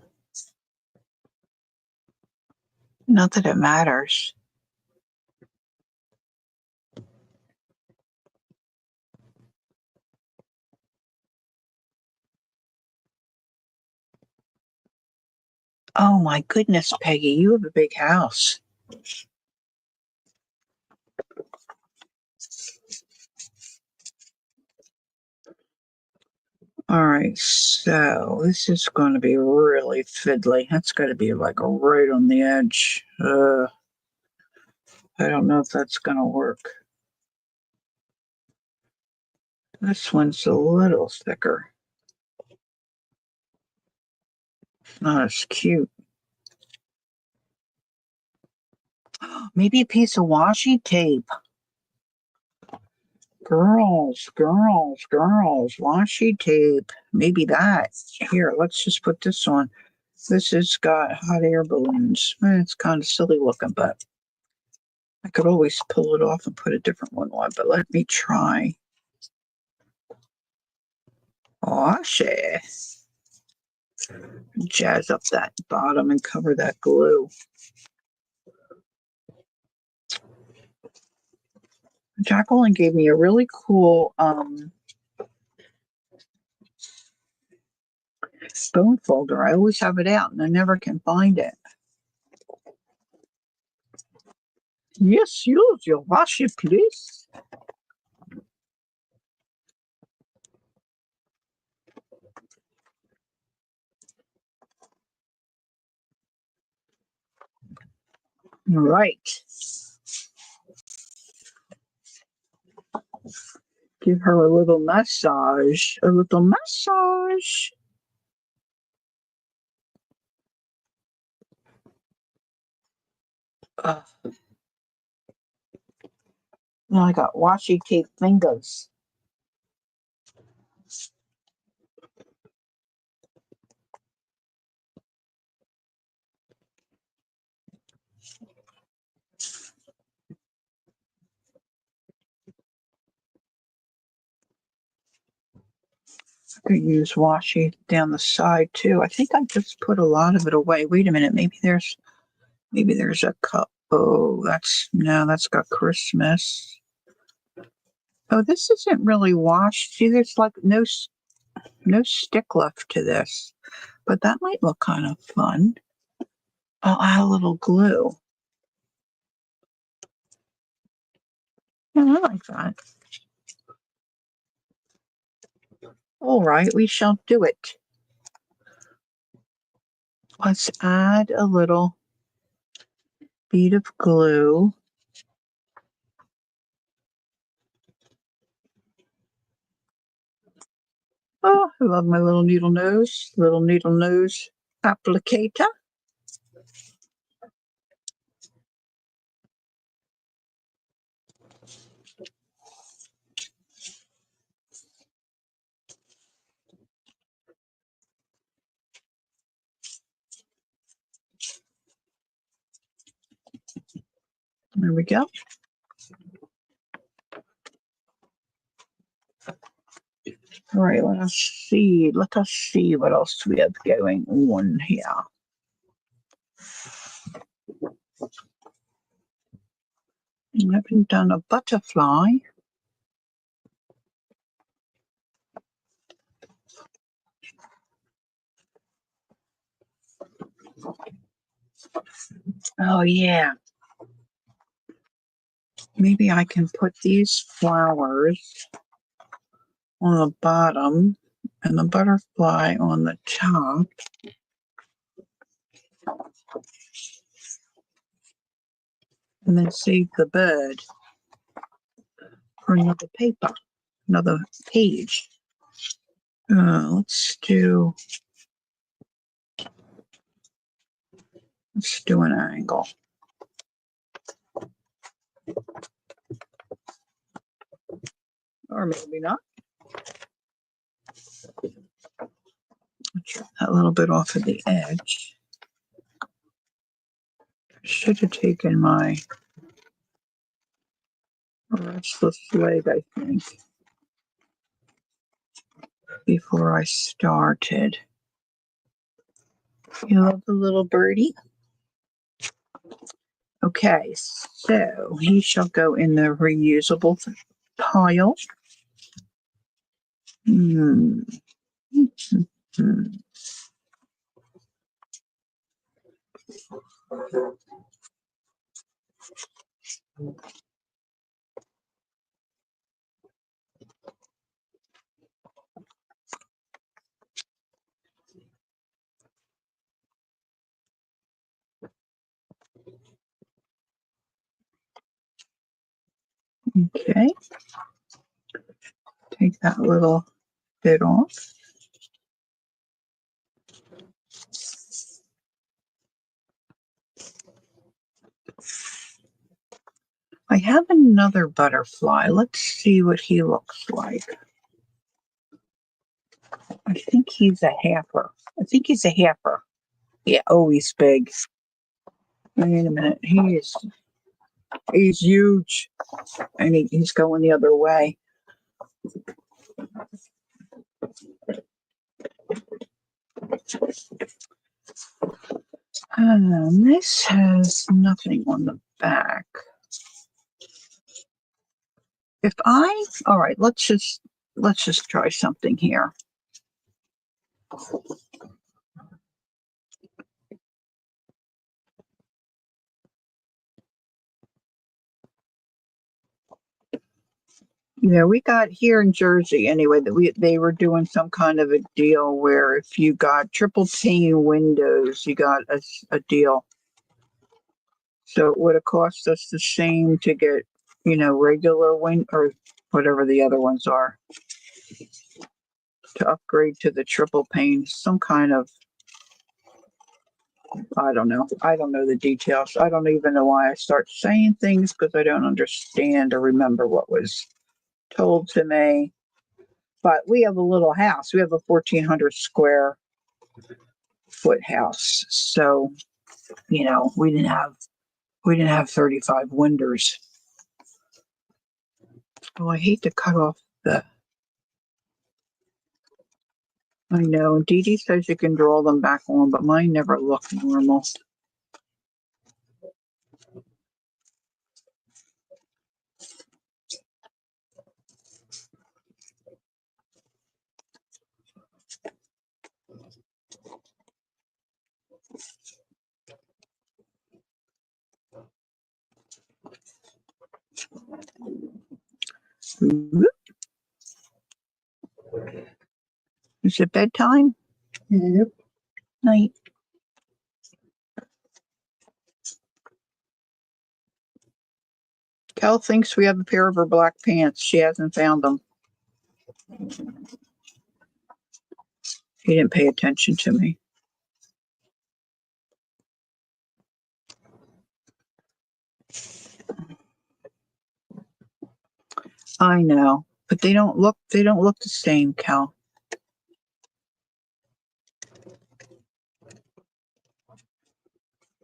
Not that it matters. Oh my goodness, Peggy, you have a big house. All right, so this is going to be really fiddly. That's got to be like right on the edge. I don't know if that's going to work. This one's a little thicker. Not as cute. Maybe a piece of washi tape. Girls, washi tape. Maybe that. Here, let's just put this on. This has got hot air balloons. It's kind of silly looking, but I could always pull it off and put a different one on, but let me try. Washi. Jazz up that bottom and cover that glue. Jacqueline gave me a really cool bone folder. I always have it out and I never can find it. Yes, use your washi, please. All right. Give her a little massage. A little massage. Now I got washi tape fingers. I could use washi down the side too. I think I just put a lot of it away. Wait a minute. Maybe there's a cup. Oh, that's got Christmas. Oh, this isn't really washed. See, there's like no stick left to this, but that might look kind of fun. I'll add a little glue. Yeah, I like that. All right, we shall do it. Let's add a little bead of glue. Oh, I love my little needle nose applicator. There we go. All right, let us see. Let us see what else we have going on here. I haven't done a butterfly. Oh, yeah. Maybe I can put these flowers on the bottom and the butterfly on the top. And then save the bird for another page. Let's do an angle. Or maybe not. Trim that little bit off of the edge. Should have taken my restless leg, I think, before I started. You love the little birdie? Okay, so he shall go in the reusable pile. Okay. Take that little bit off. I have another butterfly. Let's see what he looks like. I think he's a heifer. Yeah, oh, he's big. Wait a minute. He's huge. And he's going the other way. This has nothing on the back. All right, let's just try something here. Yeah, we got here in Jersey anyway that they were doing some kind of a deal where if you got triple pane windows, you got a deal. So it would have cost us the same to get, regular or whatever the other ones are, to upgrade to the triple pane. Some kind of, I don't know. I don't know the details. I don't even know why I start saying things because I don't understand or remember what was told to me. But we have a little house. We have a 1,400 square foot house. So, we didn't have 35 windows. Oh, I hate to cut off I know. Dee Dee says you can draw them back on, but mine never look normal. Is it bedtime? Yep. Night. Kel thinks we have a pair of her black pants. She hasn't found them. He didn't pay attention to me. I know, but they don't look the same, Kel.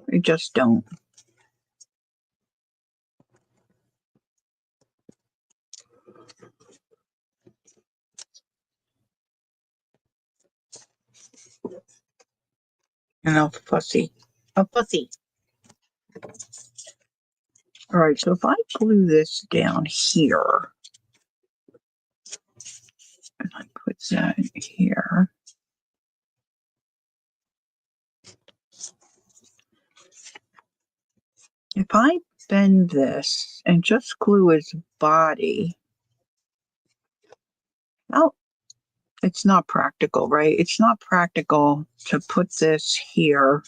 They just don't. And a pussy. A pussy. All right, so if I glue this down here, and I put that here, if I bend this and just glue his body, oh, it's not practical, right? It's not practical to put this here.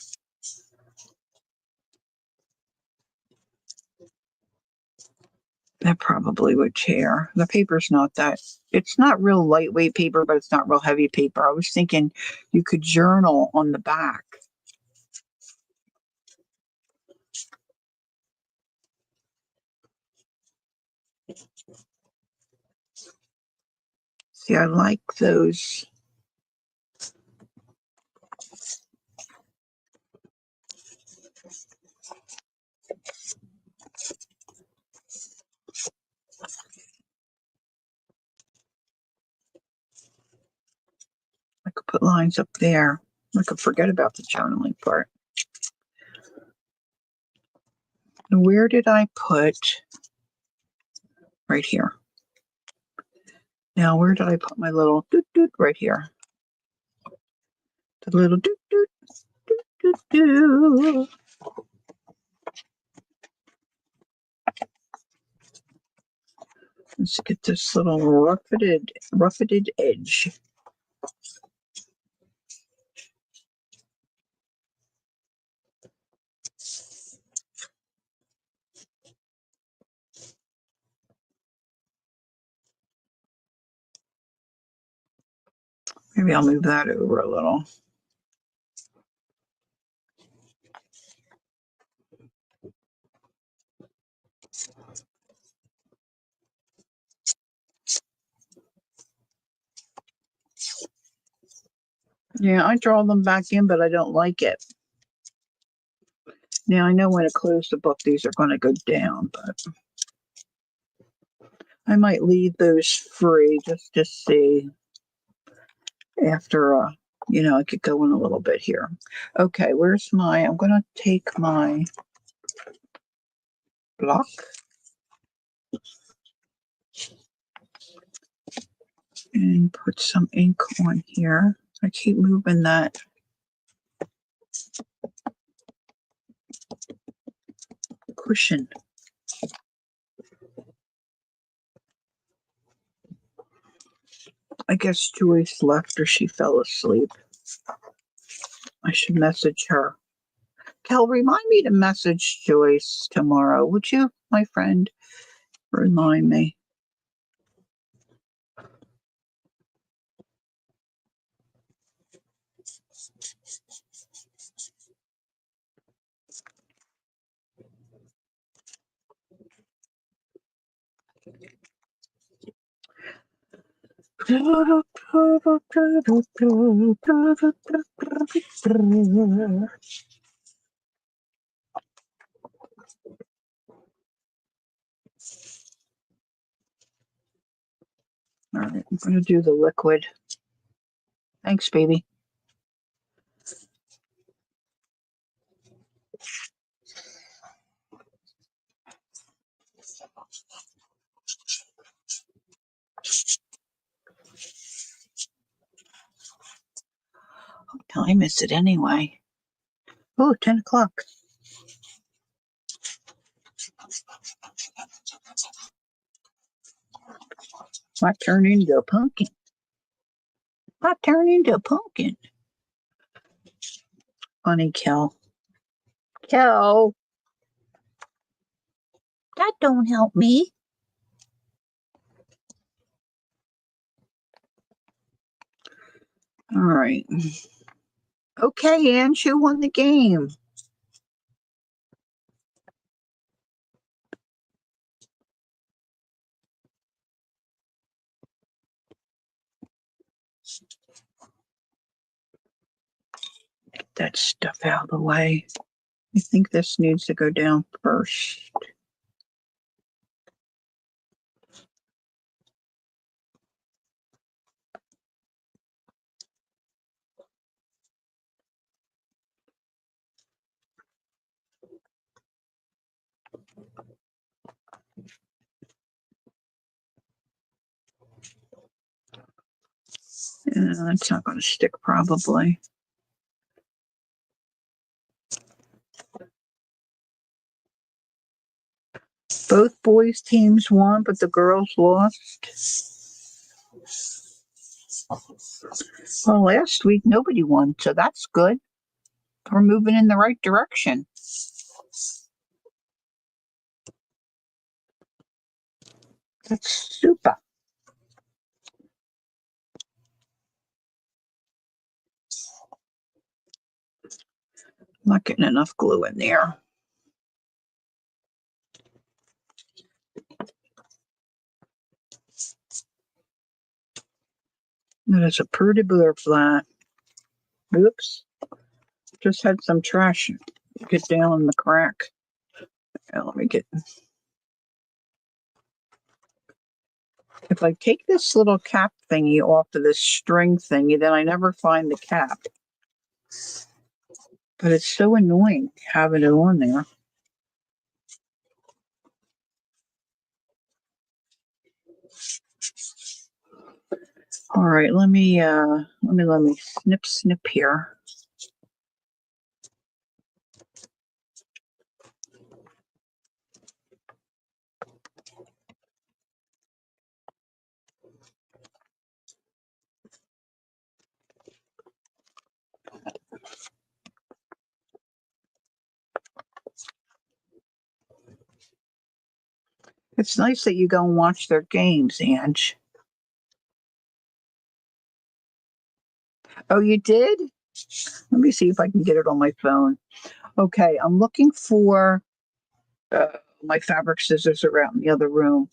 That probably would tear. The paper's it's not real lightweight paper, but it's not real heavy paper. I was thinking you could journal on the back. See, I like those. I could put lines up there. I could forget about the journaling part. And where did I put? Right here. Now, where did I put my little doot doot? Right here. The little doot doot. do. Let's get this little rougheted edge. Maybe I'll move that over a little. Yeah, I draw them back in, but I don't like it. Now I know when to close the book, these are going to go down, but I might leave those free just to see after, I could go in a little bit here. Okay, I'm going to take my block. And put some ink on here. I keep moving that. Cushion. I guess Joyce left or she fell asleep. I should message her. Kel, remind me to message Joyce tomorrow. Would you, my friend? Remind me. All right, I'm going to do the liquid. Thanks, baby. What time is it anyway? Oh, 10 o'clock. Might turn into a pumpkin. Might turn into a pumpkin. Funny, Kel. Kel. That don't help me. All right. Okay, Ange, who won the game? Get that stuff out of the way. I think this needs to go down first. Yeah, that's not going to stick probably. Both boys' teams won, but the girls lost. Well, last week nobody won, so that's good. We're moving in the right direction. That's super. I'm not getting enough glue in there. That is a pretty butterfly. Oops. Just had some trash get down in the crack. Yeah, let me get. If I take this little cap thingy off of this string thingy, then I never find the cap. But it's so annoying having it on there. All right, let me snip here. It's nice that you go and watch their games, Ange. Oh, you did? Let me see if I can get it on my phone. Okay, I'm looking for my fabric scissors are out in the other room.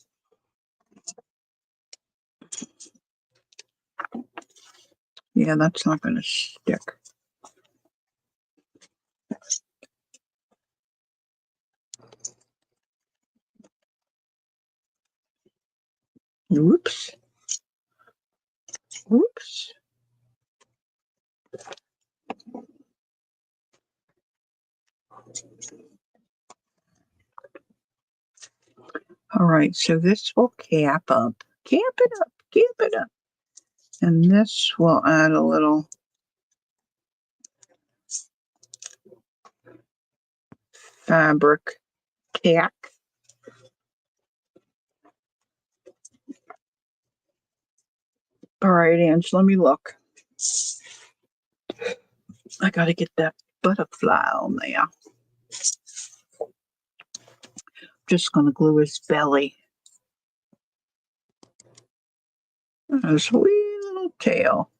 Yeah, that's not going to stick. Oops. Oops. All right, so this will cap up. Cap it up. Cap it up. And this will add a little fabric tack. All right, Ange, let me look. I got to get that butterfly on there. Just going to glue his belly. His wee little tail.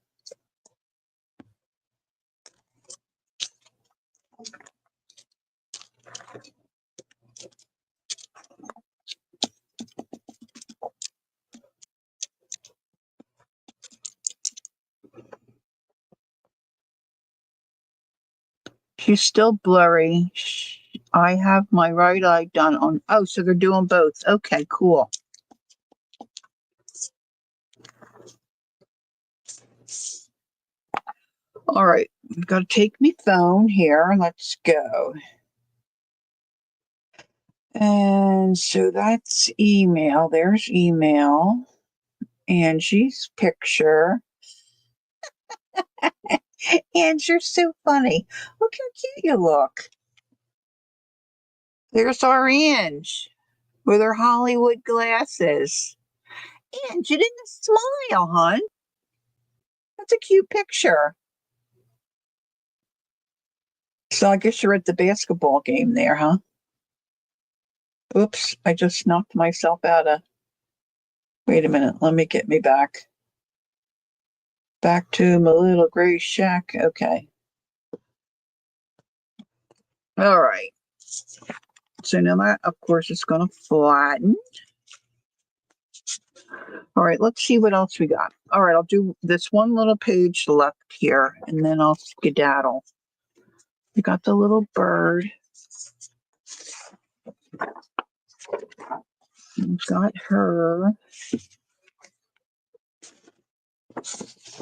She's still blurry. I have my right eye done on. Oh, so they're doing both. Okay, cool. All right, I've got to take my phone here. Let's go. And so that's email. There's email. Angie's picture. And you're so funny. Look how cute you look. There's our Ange with her Hollywood glasses. Ange, you didn't smile, hon. That's a cute picture. So I guess you're at the basketball game there, huh? Oops, I just knocked myself out of. Wait a minute, let me get me back. Back to my little gray shack. Okay. All right. So now that, of course, it's going to flatten. All right, let's see what else we got. All right, I'll do this one little page left here, and then I'll skedaddle. We got the little bird. We've got her.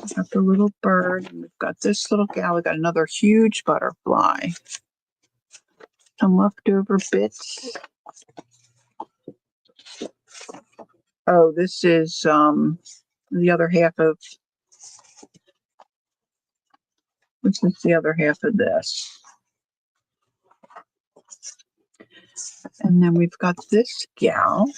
We've got the little bird. And we've got this little gal. We got another huge butterfly. Some leftover bits. Oh, this is the other half of. This is the other half of this. And then we've got this gal.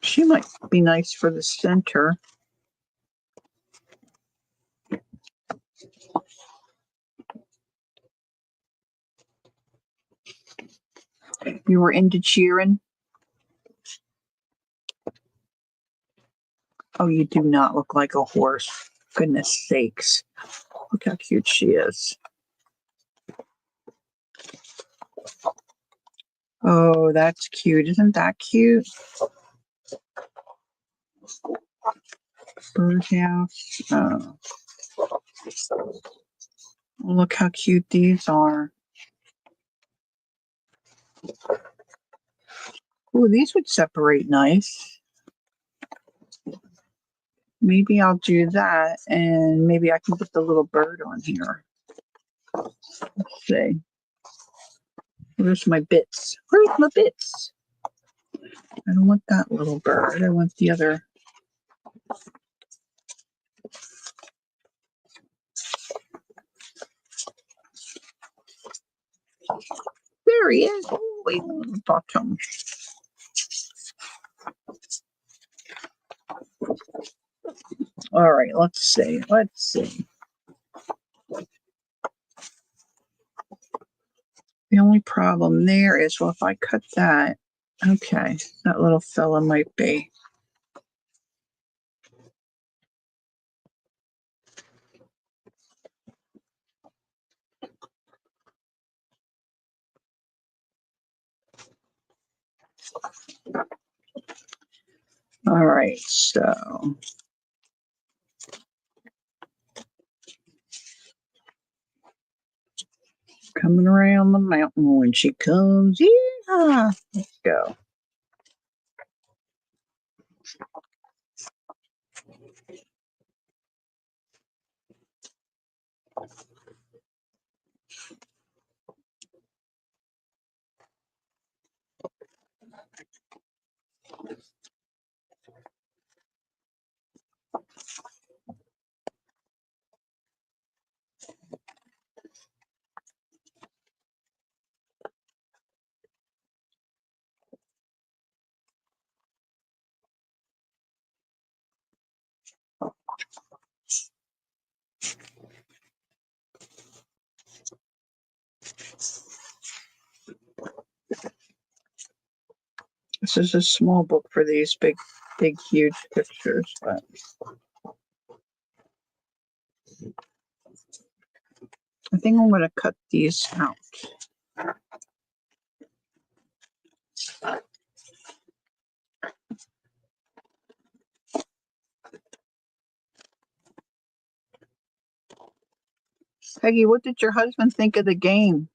She might be nice for the center. You were into cheering? Oh, you do not look like a horse. Goodness sakes. Look how cute she is. Oh, that's cute. Isn't that cute? Birdhouse. Oh. Look how cute these are. Oh, these would separate nice. Maybe I'll do that, and maybe I can put the little bird on here. Let's see. Where's my bits? Where's my bits? I don't want that little bird. I want the other. There he is. Oh, wait, bottom. All right, let's see. Let's see. The only problem there is, well, if I cut that, okay, that little fella might be. All right, so coming around the mountain when she comes, yeah, let's go. This is a small book for these big, huge pictures, but I think I'm going to cut these out. Peggy, what did your husband think of the game?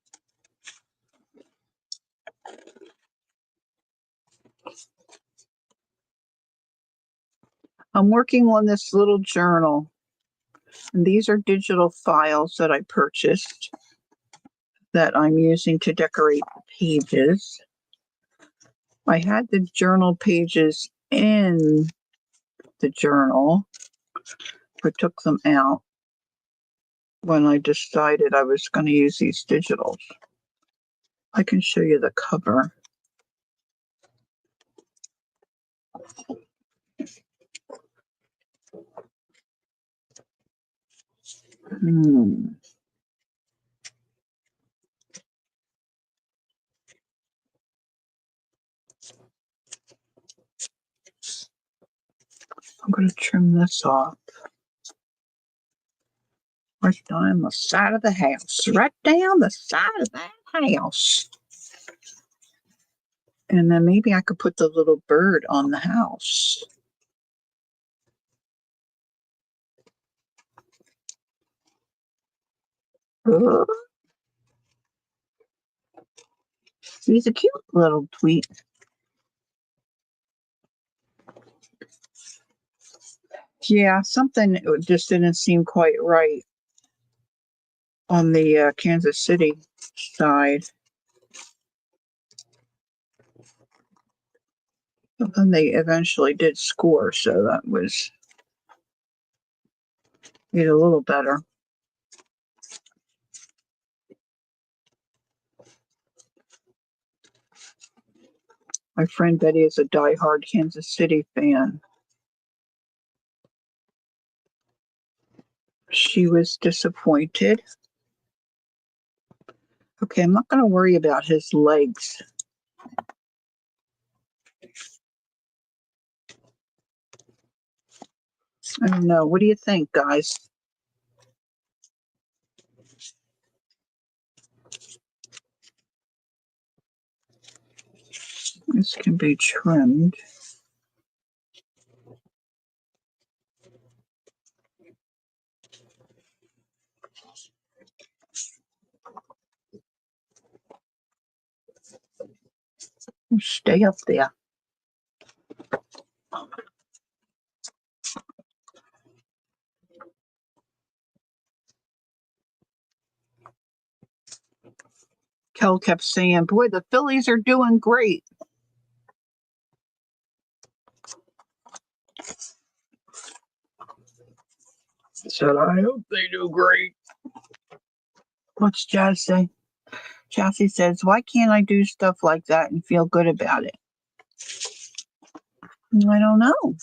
I'm working on this little journal, and these are digital files that I purchased that I'm using to decorate the pages. I had the journal pages in the journal, but took them out when I decided I was going to use these digitals. I can show you the cover. I'm going to trim this off. Right down the side of the house. Right down the side of that house. And then maybe I could put the little bird on the house. He's a cute little tweet. Yeah, something just didn't seem quite right on the Kansas City side. But then they eventually did score, so that was made it a little better. My friend Betty is a diehard Kansas City fan. She was disappointed. Okay, I'm not going to worry about his legs. I don't know. What do you think, guys? This can be trimmed. Stay up there. Kel kept saying, boy, the Phillies are doing great. Said, I hope they do great. What's Jazz say? Chassie says, why can't I do stuff like that and feel good about it? I don't know.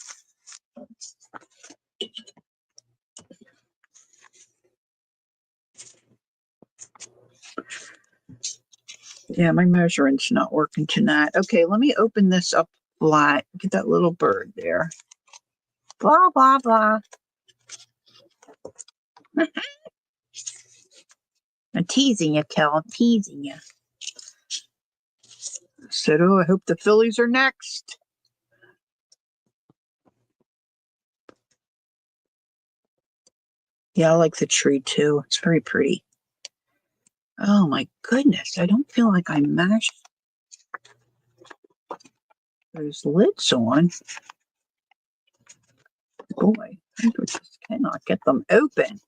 Yeah, my measuring's not working tonight. Okay, let me open this up flat. Get that little bird there. Blah, blah, blah. I'm teasing you, Kel. I'm teasing you. So, I hope the Phillies are next. Yeah, I like the tree too. It's very pretty. Oh my goodness. I don't feel like I mashed those lids on. Boy, I just cannot get them open.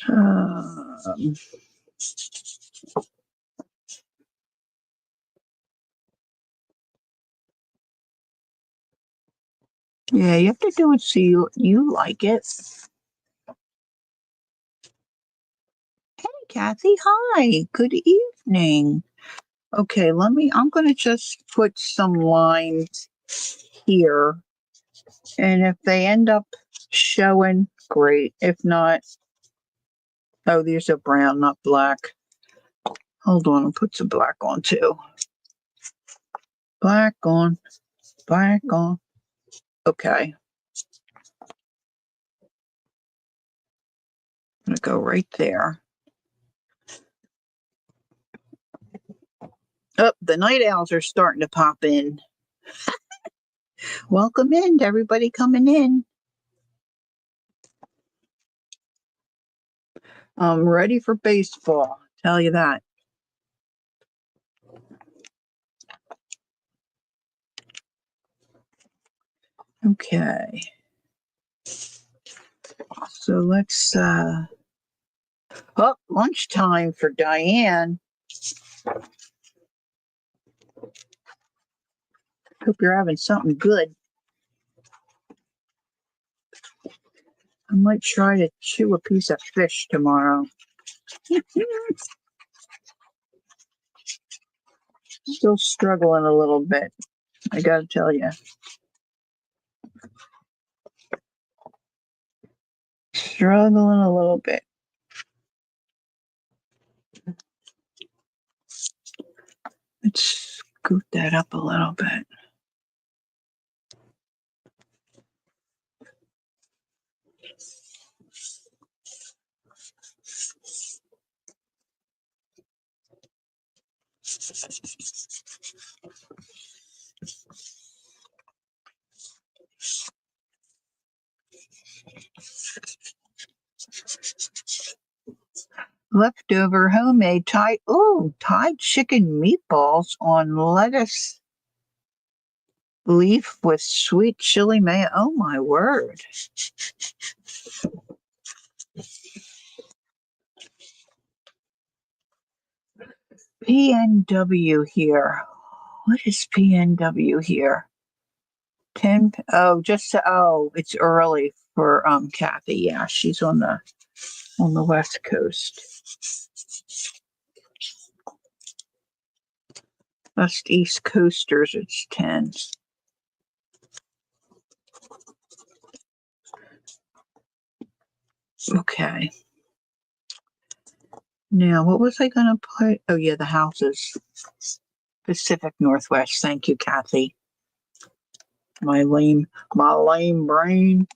Um, yeah, you have to do it so you like it. Hey, Kathy. Hi. Good evening. Okay, I'm going to just put some lines here. And if they end up showing, great. If not, oh, these are brown, not black. Hold on, I'll put some black on too. Black on, black on. Okay. I'm going to go right there. Oh, the night owls are starting to pop in. Welcome in to everybody coming in. I'm ready for baseball. Tell you that. Okay. So let's lunchtime for Diane. Hope you're having something good. I might try to chew a piece of fish tomorrow. Still struggling a little bit, I gotta tell you. Struggling a little bit. Let's scoot that up a little bit. Leftover homemade Thai chicken meatballs on lettuce leaf with sweet chili mayo. Oh my word. PNW here. What is PNW here? 10 it's early for Kathy. Yeah, she's on the West Coast. Us East Coasters, it's 10. Okay. Now, what was I going to put? Oh, yeah, the houses. Pacific Northwest. Thank you, Kathy. My lame brain.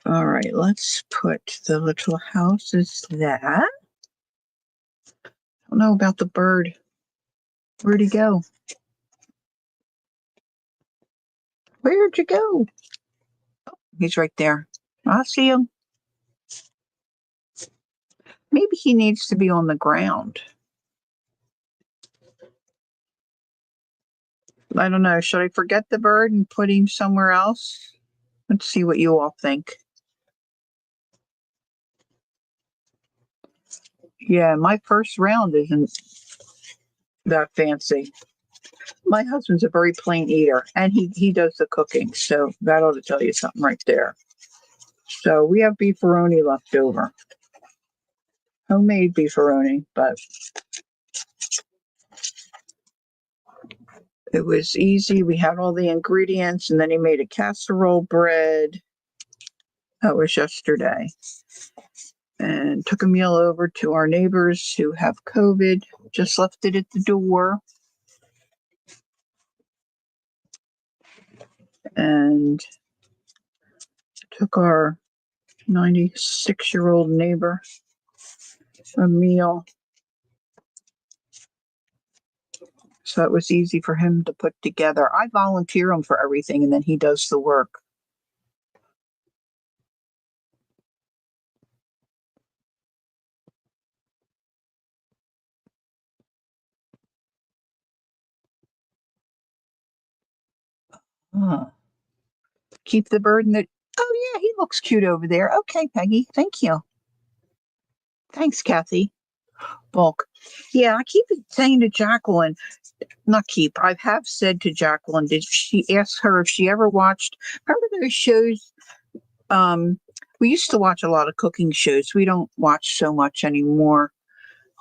All right, let's put the little houses there. I don't know about the bird. Where'd he go? Where'd you go? Oh, he's right there. I see him. Maybe he needs to be on the ground. I don't know. Should I forget the bird and put him somewhere else? Let's see what you all think. Yeah, my first round isn't that fancy. My husband's a very plain eater, and he does the cooking, so that ought to tell you something right there. So we have beefaroni left over, homemade beefaroni, but it was easy. We had all the ingredients, and then he made a casserole bread. That was yesterday. And took a meal over to our neighbors who have COVID, just left it at the door. And took our 96-year-old neighbor a meal. So it was easy for him to put together. I volunteer him for everything, and then he does the work. Huh. Keep the bird in the. Oh, yeah, he looks cute over there. Okay, Peggy. Thank you. Thanks, Kathy. Bulk. Yeah, I keep saying to Jacqueline, not keep, I have said to Jacqueline, did she ask her if she ever watched, remember those shows? We used to watch a lot of cooking shows. We don't watch so much anymore.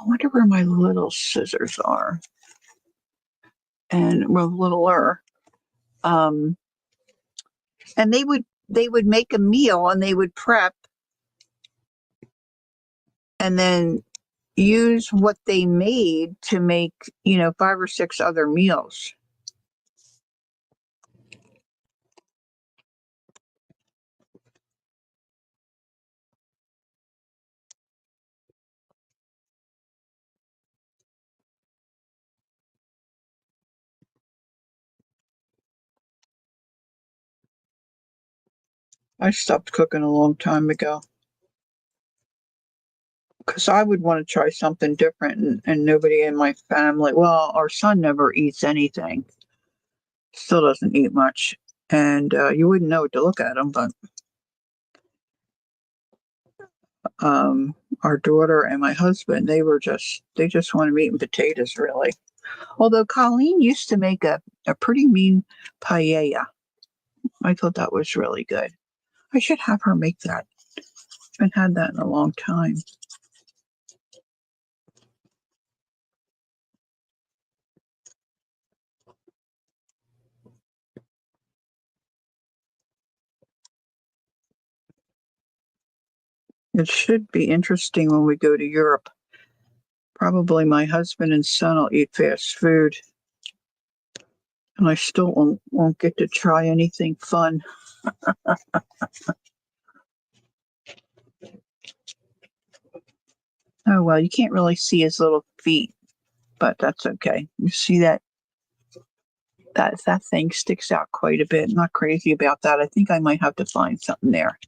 I wonder where my little scissors are. And well, littler. Um, and they would make a meal and they would prep and then use what they made to make, 5 or 6 other meals. I stopped cooking a long time ago because I would want to try something different, and nobody in my family, well, our son never eats anything, still doesn't eat much. And you wouldn't know it to look at him, but our daughter and my husband, they just want meat and potatoes, really. Although Colleen used to make a pretty mean paella. I thought that was really good. I should have her make that. I haven't had that in a long time. It should be interesting when we go to Europe. Probably my husband and son will eat fast food, and I still won't get to try anything fun. Oh, well, you can't really see his little feet, but that's okay. You see that thing sticks out quite a bit. Not crazy about that. I think I might have to find something there.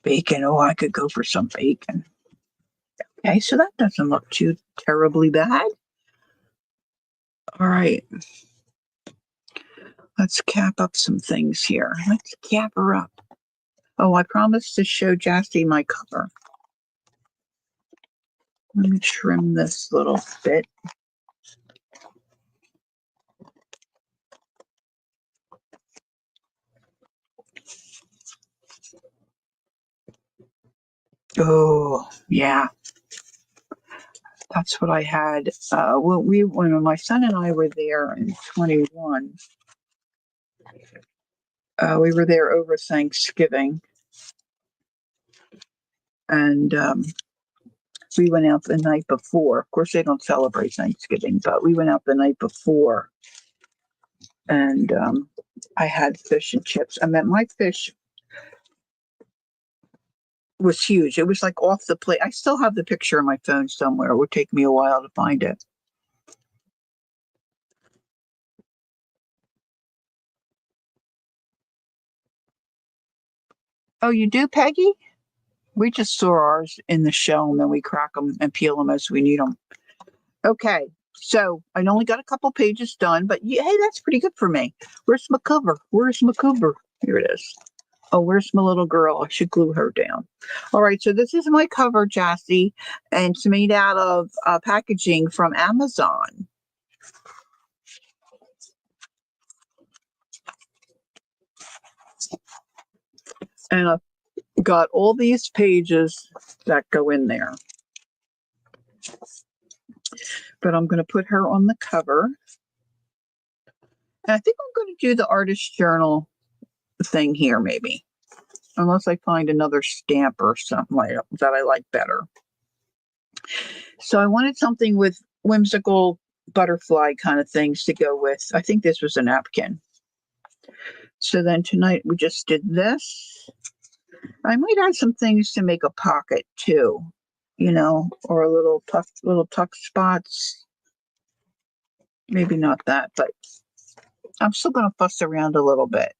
Bacon. Oh, I could go for some bacon. Okay, so that doesn't look too terribly bad. All right. Let's cap up some things here. Let's cap her up. Oh, I promised to show Jassy my cover. Let me trim this little bit. Oh, yeah. That's what I had. When my son and I were there in 21, we were there over Thanksgiving, and we went out the night before. Of course, they don't celebrate Thanksgiving, but we went out the night before, and I had fish and chips. I mean, my fish was huge. It was like off the plate. I still have the picture on my phone somewhere. It would take me a while to find it. Oh, you do, Peggy? We just store ours in the shell and then we crack them and peel them as we need them. Okay, so I only got a couple pages done, but yeah, hey, that's pretty good for me. Where's my cover? Where's my cover? Here it is. Oh, where's my little girl? I should glue her down. All right, so this is my cover, Jassy, and it's made out of packaging from Amazon. And I've got all these pages that go in there. But I'm going to put her on the cover. And I think I'm going to do the artist journal thing here, maybe. Unless I find another stamp or something like that I like better. So I wanted something with whimsical butterfly kind of things to go with. I think this was a napkin. So then tonight we just did this. I might add some things to make a pocket too, or a little tuck spots. Maybe not that, but I'm still going to fuss around a little bit.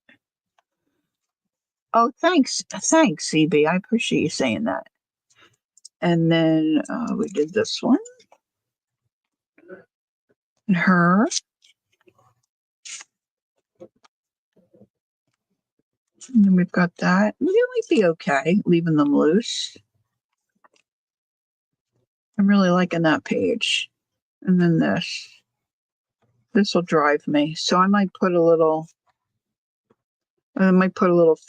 Oh, thanks, CB. I appreciate you saying that. And then we did this one. And her. And then we've got that. They might be okay, leaving them loose. I'm really liking that page. And then this. This will drive me. So I might put a little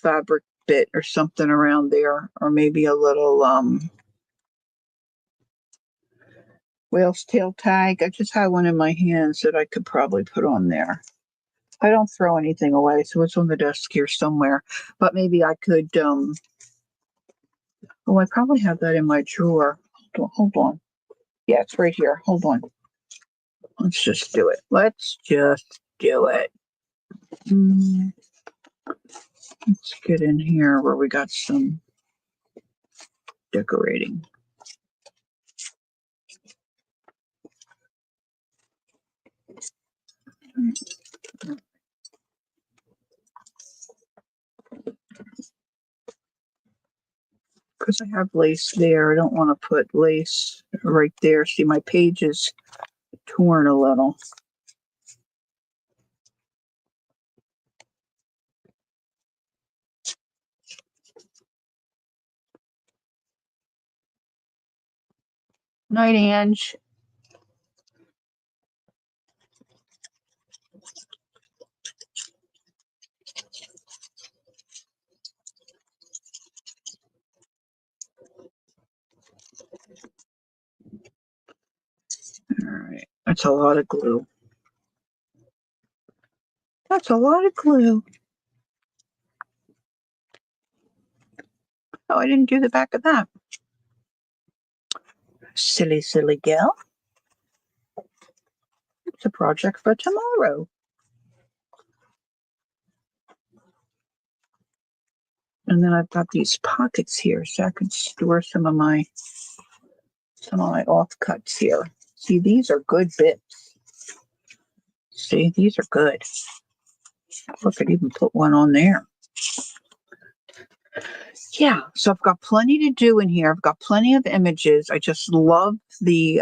fabric bit or something around there. Or maybe a little whale's tail tag. I just had one in my hands that I could probably put on there. I don't throw anything away, so it's on the desk here somewhere. But maybe I could, I probably have that in my drawer. Hold on. Yeah, it's right here. Hold on. Let's just do it. Let's get in here where we got some decorating. Because I have lace there. I don't want to put lace right there. See, my page is torn a little. Night, Ange. All right. That's a lot of glue. That's a lot of glue. Oh, I didn't do the back of that. Silly, silly gal. It's a project for tomorrow. And then I've got these pockets here so I can store some of my offcuts here. See, these are good bits. See, these are good. Look, I could even put one on there. Yeah, so I've got plenty to do in here. I've got plenty of images. I just love the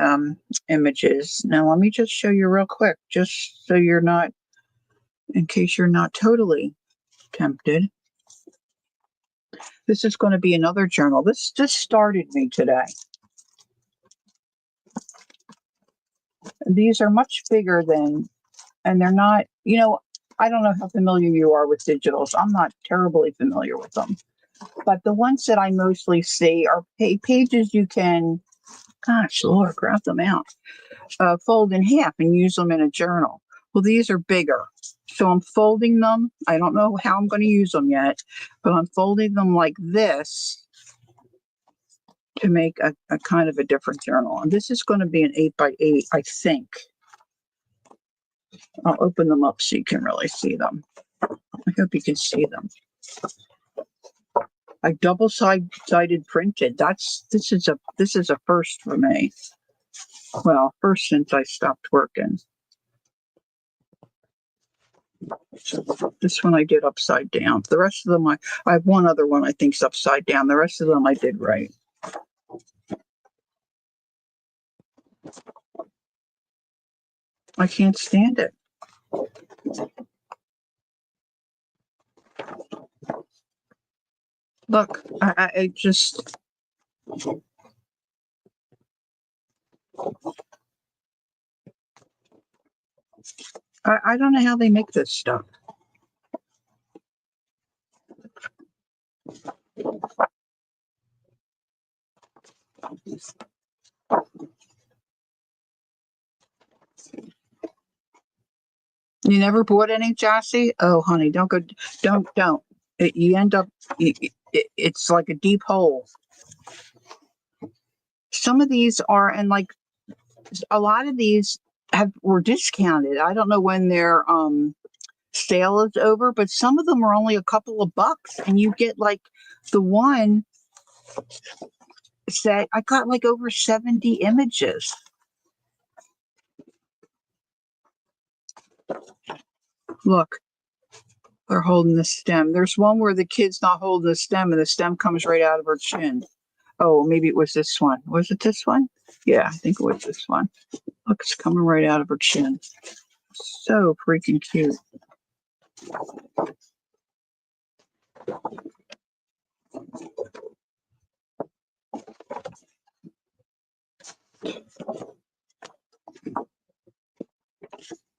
images. Now, let me just show you real quick, just so you're not, in case you're not totally tempted. This is going to be another journal. This just started me today. These are much bigger than, and they're not, I don't know how familiar you are with digitals. I'm not terribly familiar with them. But the ones that I mostly see are pages you can, gosh, Lord, grab them out, fold in half and use them in a journal. Well, these are bigger. So I'm folding them. I don't know how I'm going to use them yet, but I'm folding them like this to make a kind of a different journal. And this is going to be an 8x8, I think. I'll open them up so you can really see them. I hope you can see them. I double-sided printed. This is a first for me. Well, first since I stopped working. So this one I did upside down. The rest of them I have one other one I think's upside down. The rest of them I did right. I can't stand it. Look, I just. I don't know how they make this stuff. You never bought any, Jassy? Oh, honey, don't go. Don't. You end up. It's like a deep hole. Some of these are, and like a lot of these were discounted. I don't know when their sale is over, but some of them are only a couple of bucks, and you get like the one set. I got like over 70 images. Look, they're holding the stem. There's one where the kid's not holding the stem, and the stem comes right out of her chin. Oh, maybe it was this one. Was it this one? Yeah, I think it was this one. Look, it's coming right out of her chin. So freaking cute.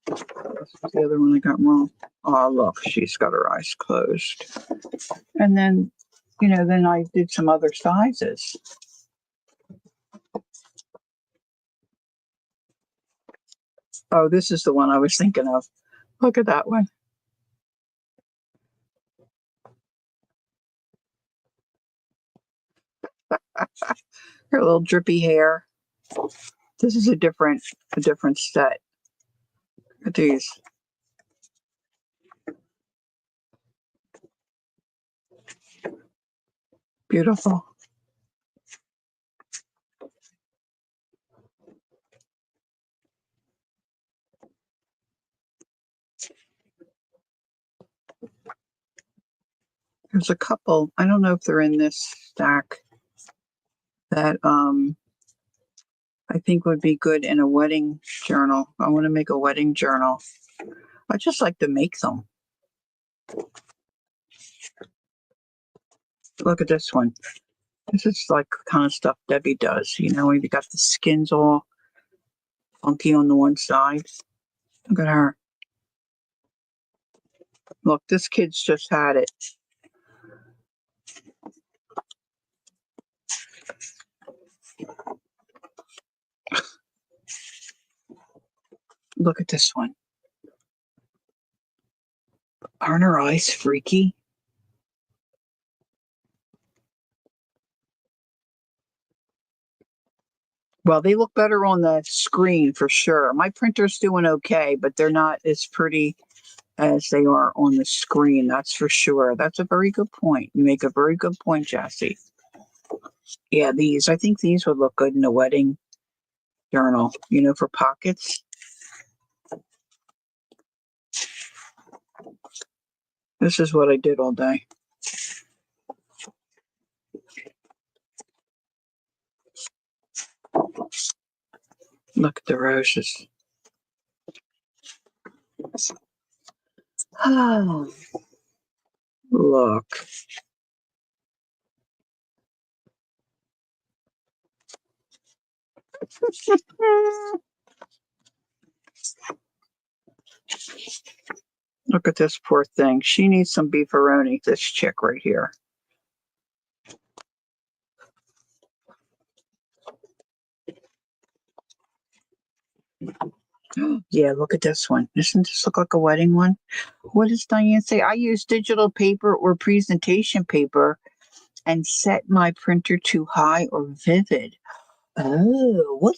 That's the other one I got wrong. Oh, look, she's got her eyes closed. And then, then I did some other sizes. Oh, this is the one I was thinking of. Look at that one. Her little drippy hair. This is a different set. Look at these. Beautiful. There's a couple. I don't know if they're in this stack that I think would be good in a wedding journal. I want to make a wedding journal. I just like to make them. Look at this one. This is like the kind of stuff Debbie does. When you got the skins all funky on the one side. Look at her. Look, this kid's just had it. Look at this one. Aren't her eyes freaky? Well, they look better on the screen for sure. My printer's doing okay, but they're not as pretty as they are on the screen. That's for sure. That's a very good point. You make a very good point, Jassy. Yeah, I think these would look good in a wedding journal, for pockets. This is what I did all day. Look at the roses. Oh, look. Look at this poor thing. She needs some beefaroni, this chick right here. Yeah, look at this one. Doesn't this look like a wedding one? What does Diane say? I use digital paper or presentation paper and set my printer to high or vivid. Oh,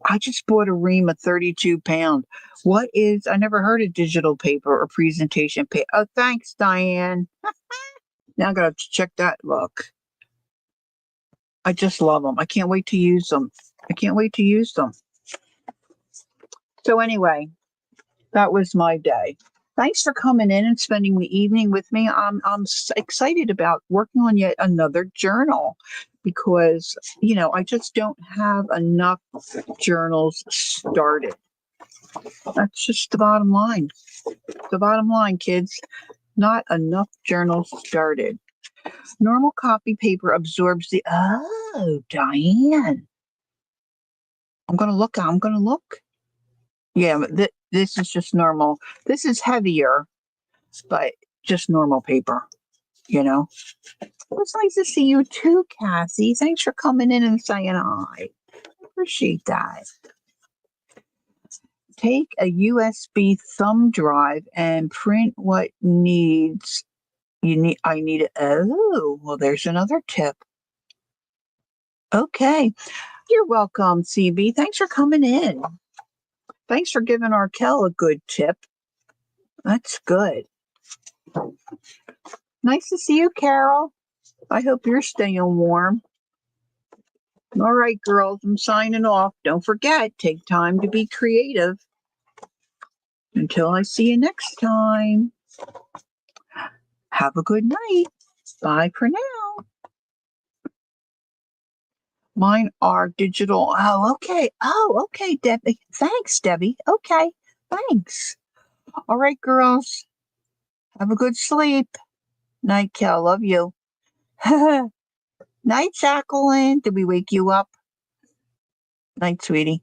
I just bought a ream of 32 pound. I never heard of digital paper or presentation paper. Oh, thanks, Diane. Now I'm going to check that. Look. I just love them. I can't wait to use them. So anyway, that was my day. Thanks for coming in and spending the evening with me. I'm excited about working on yet another journal because, I just don't have enough journals started. That's just the bottom line. The bottom line, kids, not enough journals started. Normal copy paper absorbs oh, Diane. I'm going to look. Yeah, this is just normal. This is heavier, but just normal paper, It's nice to see you too, Cassie. Thanks for coming in and saying hi. I appreciate that. take a USB thumb drive and print what needs you need. I need it. Oh, well, there's another tip. Okay. You're welcome, CB. Thanks for coming in. Thanks for giving Arkel a good tip. That's good. Nice to see you, Carol. I hope you're staying warm. All right, girls, I'm signing off. Don't forget, take time to be creative. Until I see you next time, have a good night. Bye for now. Mine are digital. Oh, okay. Oh, okay, Debbie. Thanks, Debbie. Okay, thanks. All right, girls. Have a good sleep. Night, Kel. Love you. Night, Jacqueline. Did we wake you up? Night, sweetie.